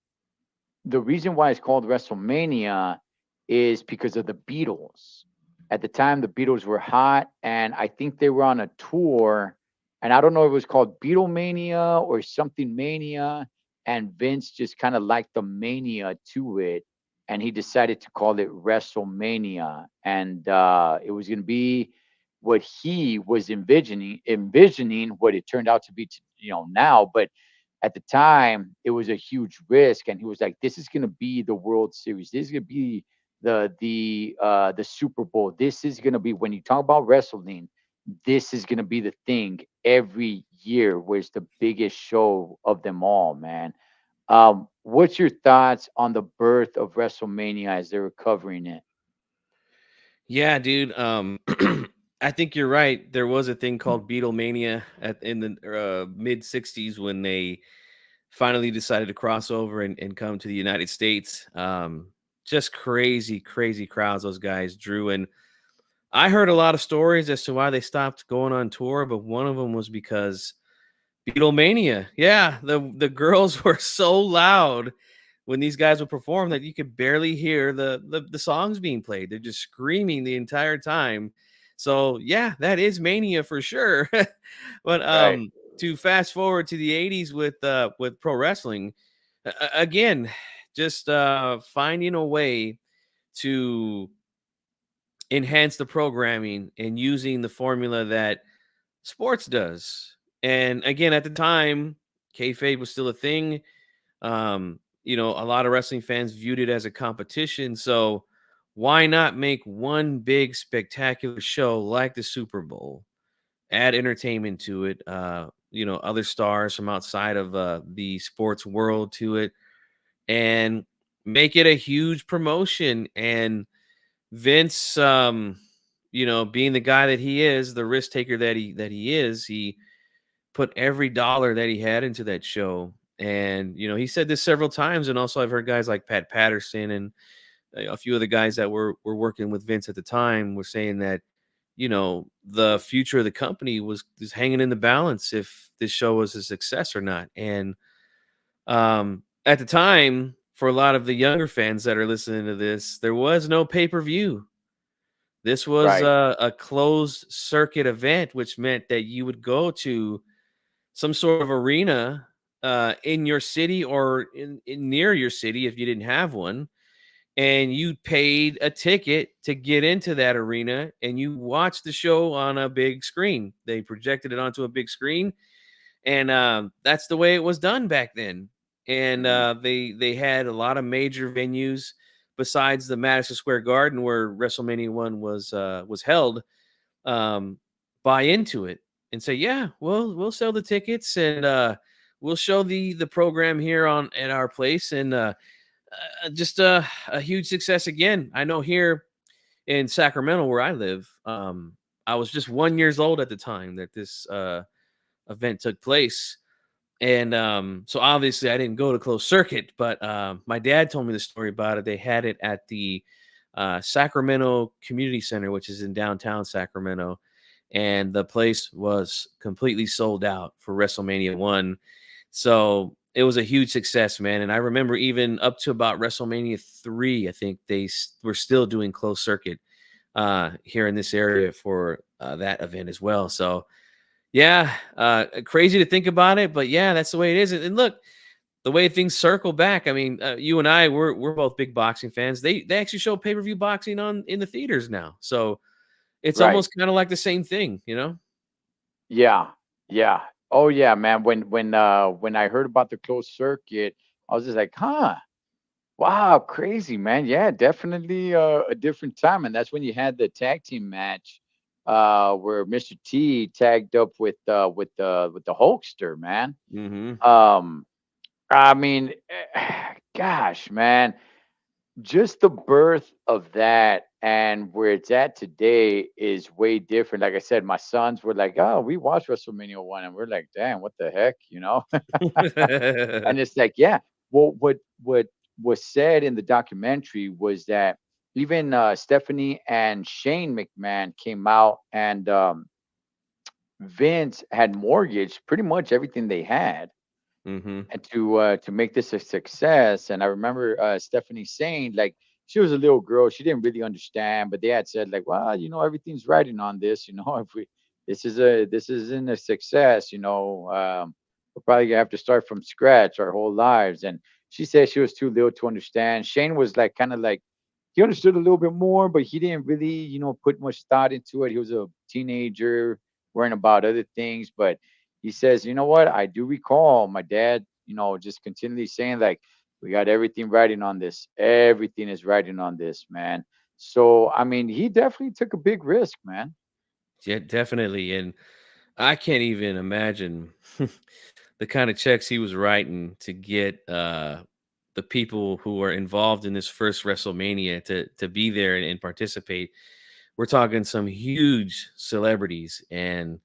the reason why it's called WrestleMania is because of the Beatles. At the time, the Beatles were hot, and I think they were on a tour, and I don't know if it was called Beatlemania or something Mania, and Vince just kind of liked the mania to it, and he decided to call it WrestleMania, and it was going to be what he was envisioning what it turned out to be, now, but at the time it was a huge risk, and he was like, this is going to be the World Series, this is going to be the Super Bowl, this is going to be, when you talk about wrestling, this is going to be the thing every year, where it's the biggest show of them all, man. What's your thoughts on the birth of WrestleMania as they were covering it? Yeah, dude. I think you're right. There was a thing called Beatlemania in the mid '60s when they finally decided to cross over and come to the United States. Just crazy, crazy crowds those guys drew, and I heard a lot of stories as to why they stopped going on tour. But one of them was because Beatlemania. Yeah, the girls were so loud when these guys would perform that you could barely hear the songs being played. They're just screaming the entire time. So yeah, that is mania for sure. But Right. to fast forward to the 80s with pro wrestling, again, just finding a way to enhance the programming and using the formula that sports does. And again, at the time, kayfabe was still a thing. A lot of wrestling fans viewed it as a competition. So why not make one big spectacular show like the Super Bowl? Add entertainment to it. Other stars from outside of the sports world to it, and make it a huge promotion. And Vince, being the guy that he is, the risk taker that he is, he put every dollar that he had into that show. And he said this several times, and also I've heard guys like Pat Patterson and a few of the guys that were working with Vince at the time were saying that the future of the company was hanging in the balance if this show was a success or not. And at the time, for a lot of the younger fans that are listening to this, there was no pay-per-view. This was Right. a closed circuit event, which meant that you would go to some sort of arena in your city or in near your city if you didn't have one, and you paid a ticket to get into that arena and you watched the show on a big screen. They projected it onto a big screen, and that's the way it was done back then. And Mhm. they had a lot of major venues besides the Madison Square Garden where WrestleMania 1 was held, um, buy into it and say, yeah, we'll sell the tickets, and we'll show the program here on at our place. And just a huge success again. I know here in Sacramento where I live, I was just 1 years old at the time that this event took place. And so obviously I didn't go to closed circuit, but my dad told me the story about it. They had it at the Sacramento Community Center, which is in downtown Sacramento, and the place was completely sold out for WrestleMania 1. So it was a huge success, man. And I remember even up to about WrestleMania 3, I think were still doing closed circuit here in this area for that event as well. So yeah, crazy to think about it, but yeah, that's the way it is. And look, the way things circle back. I mean, you and I, we're both big boxing fans. They actually show pay per view boxing on in the theaters now, so it's Right. almost kind of like the same thing, you know? Yeah. Yeah. Oh yeah, man. When I heard about the closed circuit, I was just like, huh. Wow, crazy, man. Yeah, definitely a different time. And that's when you had the tag team match where Mr. T tagged up with the Hulkster, man. Hmm. Um I mean, gosh, man, just the birth of that and where it's at today is way different. Like I said, my sons were like, "Oh, we watched WrestleMania 1." And we're like, "Damn, what the heck?" You know? And it's like, yeah. Well, what was said in the documentary was that even Stephanie and Shane McMahon came out, and Vince had mortgaged pretty much everything they had, Hmm. and to make this a success. And I remember Stephanie saying, like, she was a little girl, she didn't really understand, but they had said, like, well, everything's riding on this. If we this isn't a success, we're probably gonna have to start from scratch our whole lives. And she said she was too little to understand. Shane was like, kind of like, he understood a little bit more, but he didn't really, put much thought into it. He was a teenager, worrying about other things. But he says, you know what? I do recall my dad, just continually saying, like, we got everything riding on this. Everything is riding on this, man. So, I mean, he definitely took a big risk, man. Yeah, definitely. And I can't even imagine the kind of checks he was writing to get the people who are involved in this first WrestleMania to be there and participate. We're talking some huge celebrities, and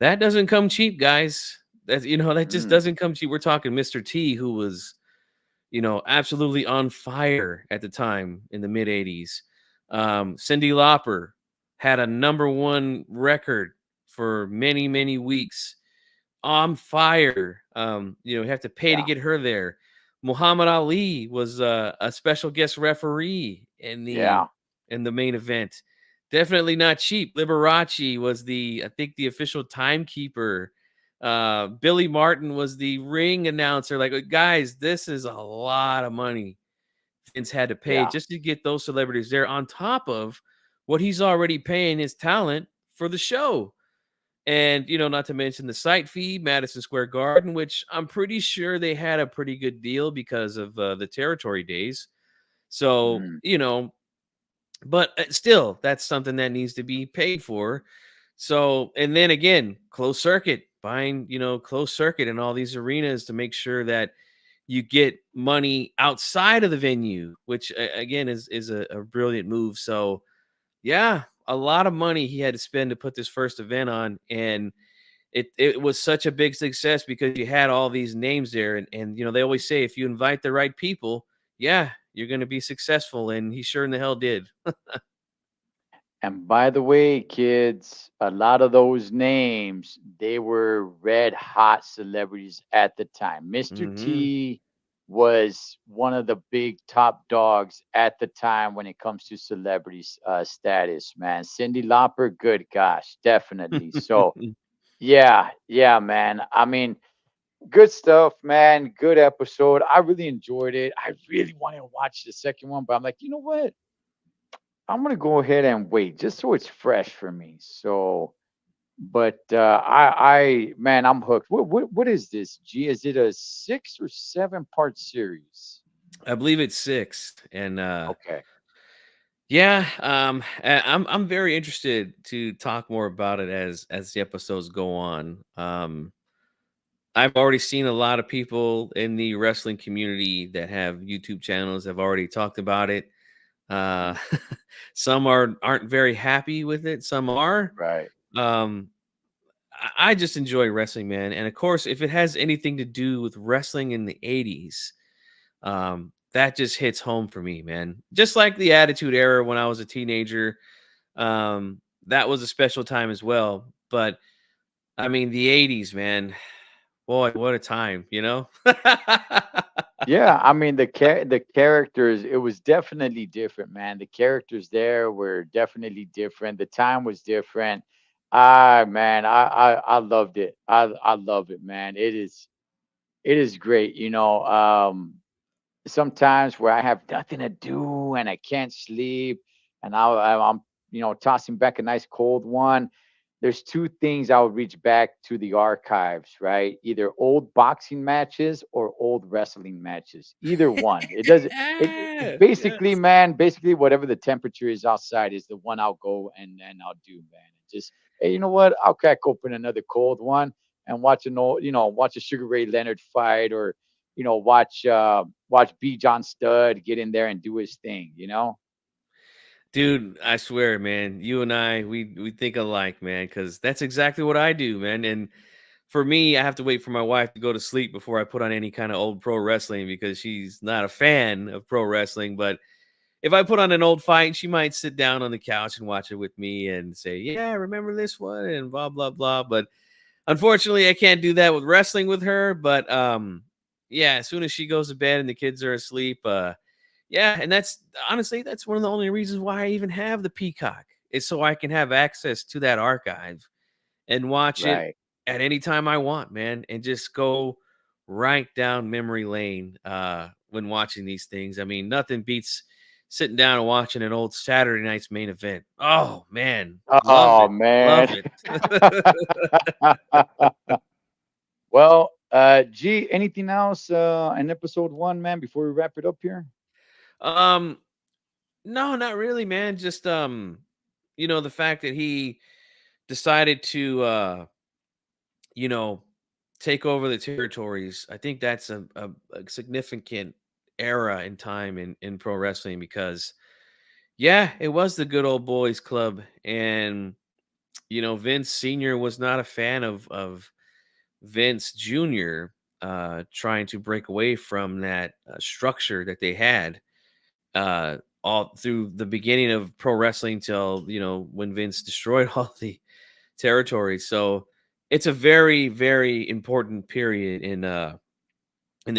that doesn't come cheap, guys. That just Mm, doesn't come cheap. We're talking Mr. T, who was, absolutely on fire at the time in the mid 80s. Cindy Lauper had a number one record for many, many weeks. On fire. You have to pay to yeah, get her there. Muhammad Ali was a special guest referee yeah, in the main event. Definitely not cheap. Liberace was I think the official timekeeper. Billy Martin was the ring announcer. Like, guys, this is a lot of money Vince had to pay yeah. just to get those celebrities there on top of what he's already paying his talent for the show. And, not to mention the site fee, Madison Square Garden, which I'm pretty sure they had a pretty good deal because of the territory days. So, Mm, but still, that's something that needs to be paid for. So, and then again, closed circuit, buying, closed circuit in all these arenas to make sure that you get money outside of the venue, which again is a brilliant move. So, yeah, a lot of money he had to spend to put this first event on, and it was such a big success because you had all these names there, and they always say if you invite the right people, yeah, you're going to be successful, and he sure in the hell did. And by the way, kids, a lot of those names, they were red hot celebrities at the time. Mr. Hmm. T was one of the big top dogs at the time when it comes to celebrity status, man. Cindy Lauper, good gosh, definitely. So, yeah, yeah, man. I mean, good stuff, man. Good episode. I really enjoyed it. I really wanted to watch the second one, but I'm like, you know what? I'm gonna go ahead and wait just so it's fresh for me. So, but man, I'm hooked. What is this? G, is it a 6 or 7 part series? I believe it's six, and Okay, yeah, I'm very interested to talk more about it as the episodes go on. I've already seen a lot of people in the wrestling community that have YouTube channels have already talked about it. Uh, mm, some aren't very happy with it. Some are. right. Um, I just enjoy wrestling, man. And of course, if it has anything to do with wrestling in the 80s, that just hits home for me, man. Just like the Attitude Era when I was a teenager, that was a special time as well. But I mean, the '80s, man, boy, what a time, you know? Yeah, I mean the characters, it was definitely different, man. The characters there were definitely different. The time was different. Man, I loved it. I love it, man. It is great, sometimes where I have nothing to do and I can't sleep, and I'm tossing back a nice cold one. There's two things I would reach back to the archives, right? Either old boxing matches or old wrestling matches. Either one. It doesn't. Basically, Yes. man. Basically, whatever the temperature is outside is the one I'll go and I'll do, man. Just hey, you know what? I'll crack open another cold one and watch an old, watch a Sugar Ray Leonard fight, or watch B. John Studd get in there and do his thing. Dude, I swear, man, you and I, we think alike, man, because that's exactly what I do, man. And for me, I have to wait for my wife to go to sleep before I put on any kind of old pro wrestling because she's not a fan of pro wrestling. But if I put on an old fight, she might sit down on the couch and watch it with me and say, "Yeah, remember this one?" and blah blah blah. But unfortunately, I can't do that with wrestling with her. But yeah, as soon as she goes to bed and the kids are asleep, yeah, and that's honestly that's one of the only reasons why I even have the Peacock is so I can have access to that archive and watch it Right. at any time I want, man, and just go right down memory lane when watching these things. I mean, nothing beats sitting down and watching an old Saturday night's main event. Oh man, love Oh it. Love man. it. Well, G, anything else in episode one, man, before we wrap it up here? um no, not really, man. Just the fact that he decided to you know, take over the territories. I think that's a significant era in time in pro wrestling because yeah, it was the good old boys club. And Vince Sr. was not a fan of Vince Jr. Trying to break away from that structure that they had all through the beginning of pro wrestling till when Vince destroyed all the territory. So it's a very, very important period in the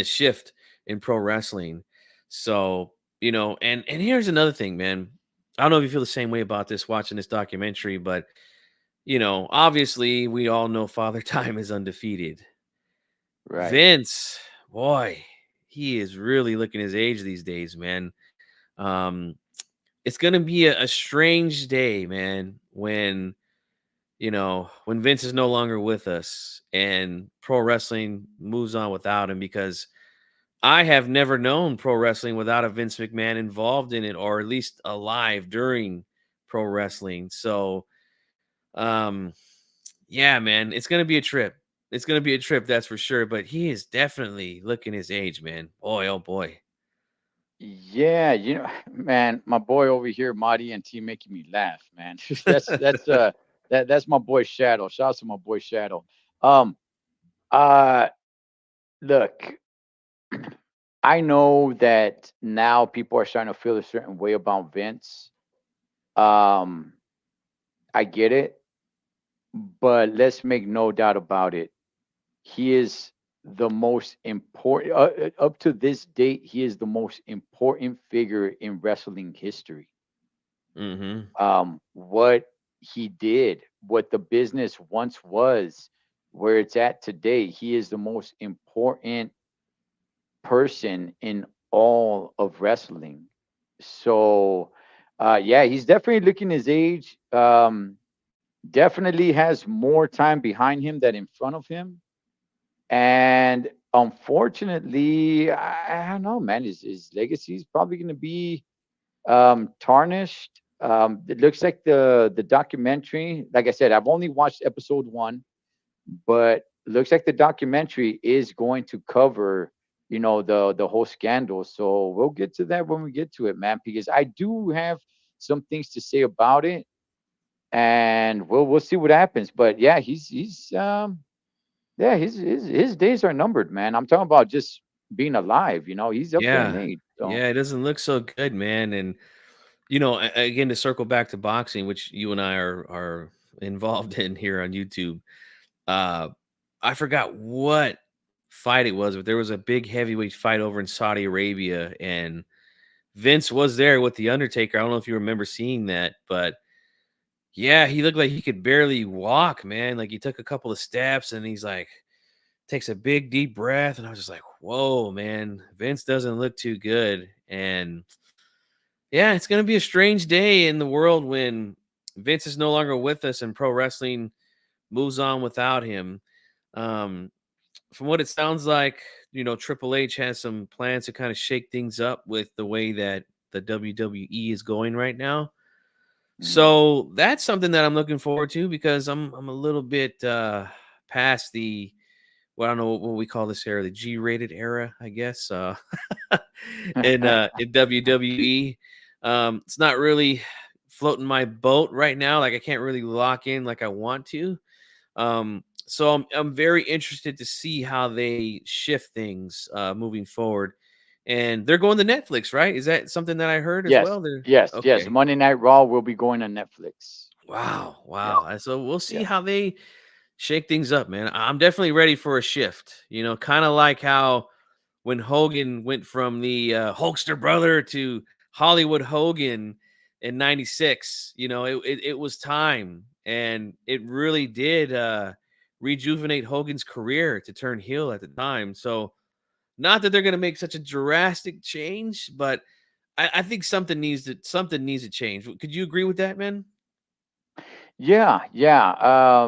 shift in pro wrestling. So, and here's another thing, man. I don't know if you feel the same way about this watching this documentary, but obviously we all know Father Time is undefeated. Right. Vince, boy, he is really looking his age these days, man. Um, it's gonna be a strange day, man, when Vince is no longer with us and pro wrestling moves on without him because I have never known pro wrestling without a Vince McMahon involved in it or at least alive during pro wrestling. So, um, yeah, man, it's going to be a trip. It's going to be a trip, that's for sure. But he is definitely looking his age, man. Boy, oh boy. Yeah, man, my boy over here, Marty and T, making me laugh, man. That's my boy Shadow. Shout out to my boy Shadow. Um, uh, Look, I know that now people are starting to feel a certain way about Vince. Um, I get it, but let's make no doubt about it. He is the most important, up to this date, he is the most important figure in wrestling history. Mm-hmm. What he did, what the business once was, where it's at today, he is the most important person in all of wrestling. So, yeah, he's definitely looking his age. Definitely has more time behind him than in front of him. And unfortunately, I don't know, man. His legacy is probably going to be tarnished. It looks like the documentary. Like I said, I've only watched episode one, but looks like the documentary is going to cover, the whole scandal. So we'll get to that when we get to it, man. Because I do have some things to say about it, and we'll see what happens. But yeah, he's days are numbered, man. I'm talking about just being alive. He's up there in Yeah. age. So Yeah, it doesn't look so good, man. And you know, again, to circle back to boxing, which you and I are involved in here on YouTube. Uh, I forgot what fight it was, but there was a big heavyweight fight over in Saudi Arabia, and Vince was there with the Undertaker. I don't know if you remember seeing that, but yeah, he looked like he could barely walk, man. Like he took a couple of steps, and he's like takes a big deep breath, and I was just like, "Whoa, man, Vince doesn't look too good." And yeah, it's gonna be a strange day in the world when Vince is no longer with us and pro wrestling moves on without him. Um, from what it sounds like, you know, Triple H has some plans to kind of shake things up with the way that the WWE is going right now. mm, So that's something that I'm looking forward to because I'm a little bit past the well, I don't know what we call this era, the G-rated era, I guess. In WWE, it's not really floating my boat right now. Like I can't really lock in like I want to. So I'm very interested to see how they shift things moving forward. And they're going to Netflix, right? Is that something that I heard as yes, well? They're yes. okay. Monday Night Raw will be going on Netflix. Wow, Yeah, wow. And so we'll see yeah. how they shake things up, man. I'm definitely ready for a shift. You know, kind of like how when Hogan went from the Hulkster brother to Hollywood Hogan in '96. You know, it was time, and it really did rejuvenate Hogan's career to turn heel at the time. So, not that they're going to make such a drastic change, but I think something needs to change. Could you agree with that, man? Yeah, yeah.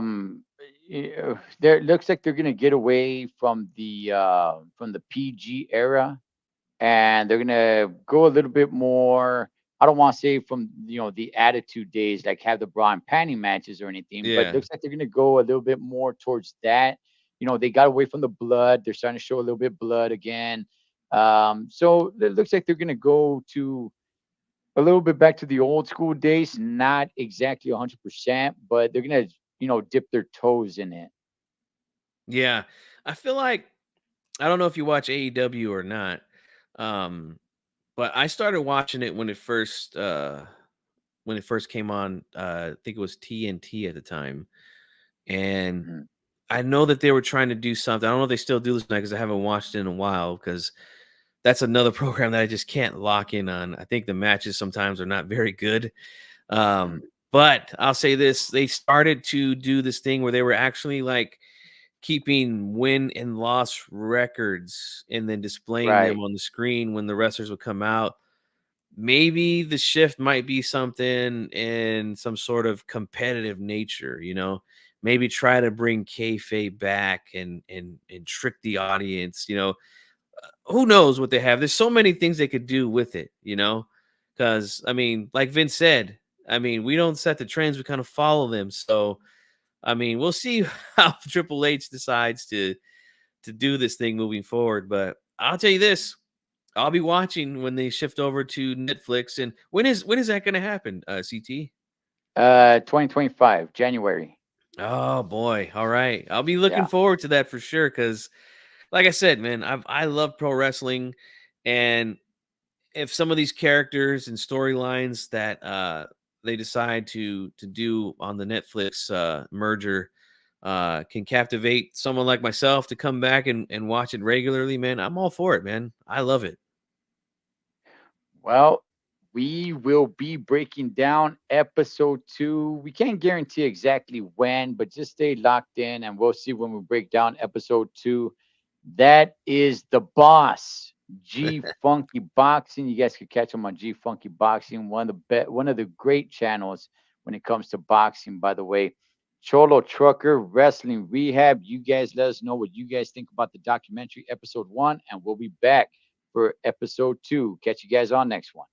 There it looks like they're gonna get away from the PG era, and they're gonna go a little bit more. I don't want to say from the Attitude days, like have the bra and panty matches or anything, but it Yeah. looks like they're gonna go a little bit more towards that. They got away from the blood. They're starting to show a little bit blood again. So it looks like they're gonna go to a little bit back to the old school days, not exactly 100%, but they're gonna, dip their toes in it. Yeah. I feel like I don't know if you watch AEW or not. Um, but I started watching it when it first came on. I think it was TNT at the time. And Mhm. I know that they were trying to do something. I don't know if they still do this now because I haven't watched it in a while because that's another program that I just can't lock in on. I think the matches sometimes are not very good. Mm. But I'll say this, they started to do this thing where they were actually like keeping win and loss records and then displaying them Right. on the screen when the wrestlers would come out. Maybe the shift might be something in some sort of competitive nature, you know. Maybe try to bring kayfabe back and trick the audience, you know. Who knows what they have? There's so many things they could do with it, you know. Because I mean, like Vince said, I mean, we don't set the trends; we kind of follow them. So, I mean, we'll see how Triple H decides to do this thing moving forward. But I'll tell you this: I'll be watching when they shift over to Netflix. And when is that going to happen? CT. 2025 January. Oh boy! All right, I'll be looking Yeah. forward to that for sure. Because, like I said, man, I love pro wrestling, and if some of these characters and storylines that they decide to do on the Netflix merger can captivate someone like myself to come back and watch it regularly, man, I'm all for it, man. I love it. Well, we will be breaking down episode 2. We can't guarantee exactly when, but just stay locked in and we'll see when we break down episode 2. That is the boss, G Funky Boxing. You guys could catch him on G Funky Boxing, one of the great channels when it comes to boxing, by the way. Cholo Trucker Wrestling Rehab. You guys let us know what you guys think about the documentary episode 1, and we'll be back for episode 2. Catch you guys on next one.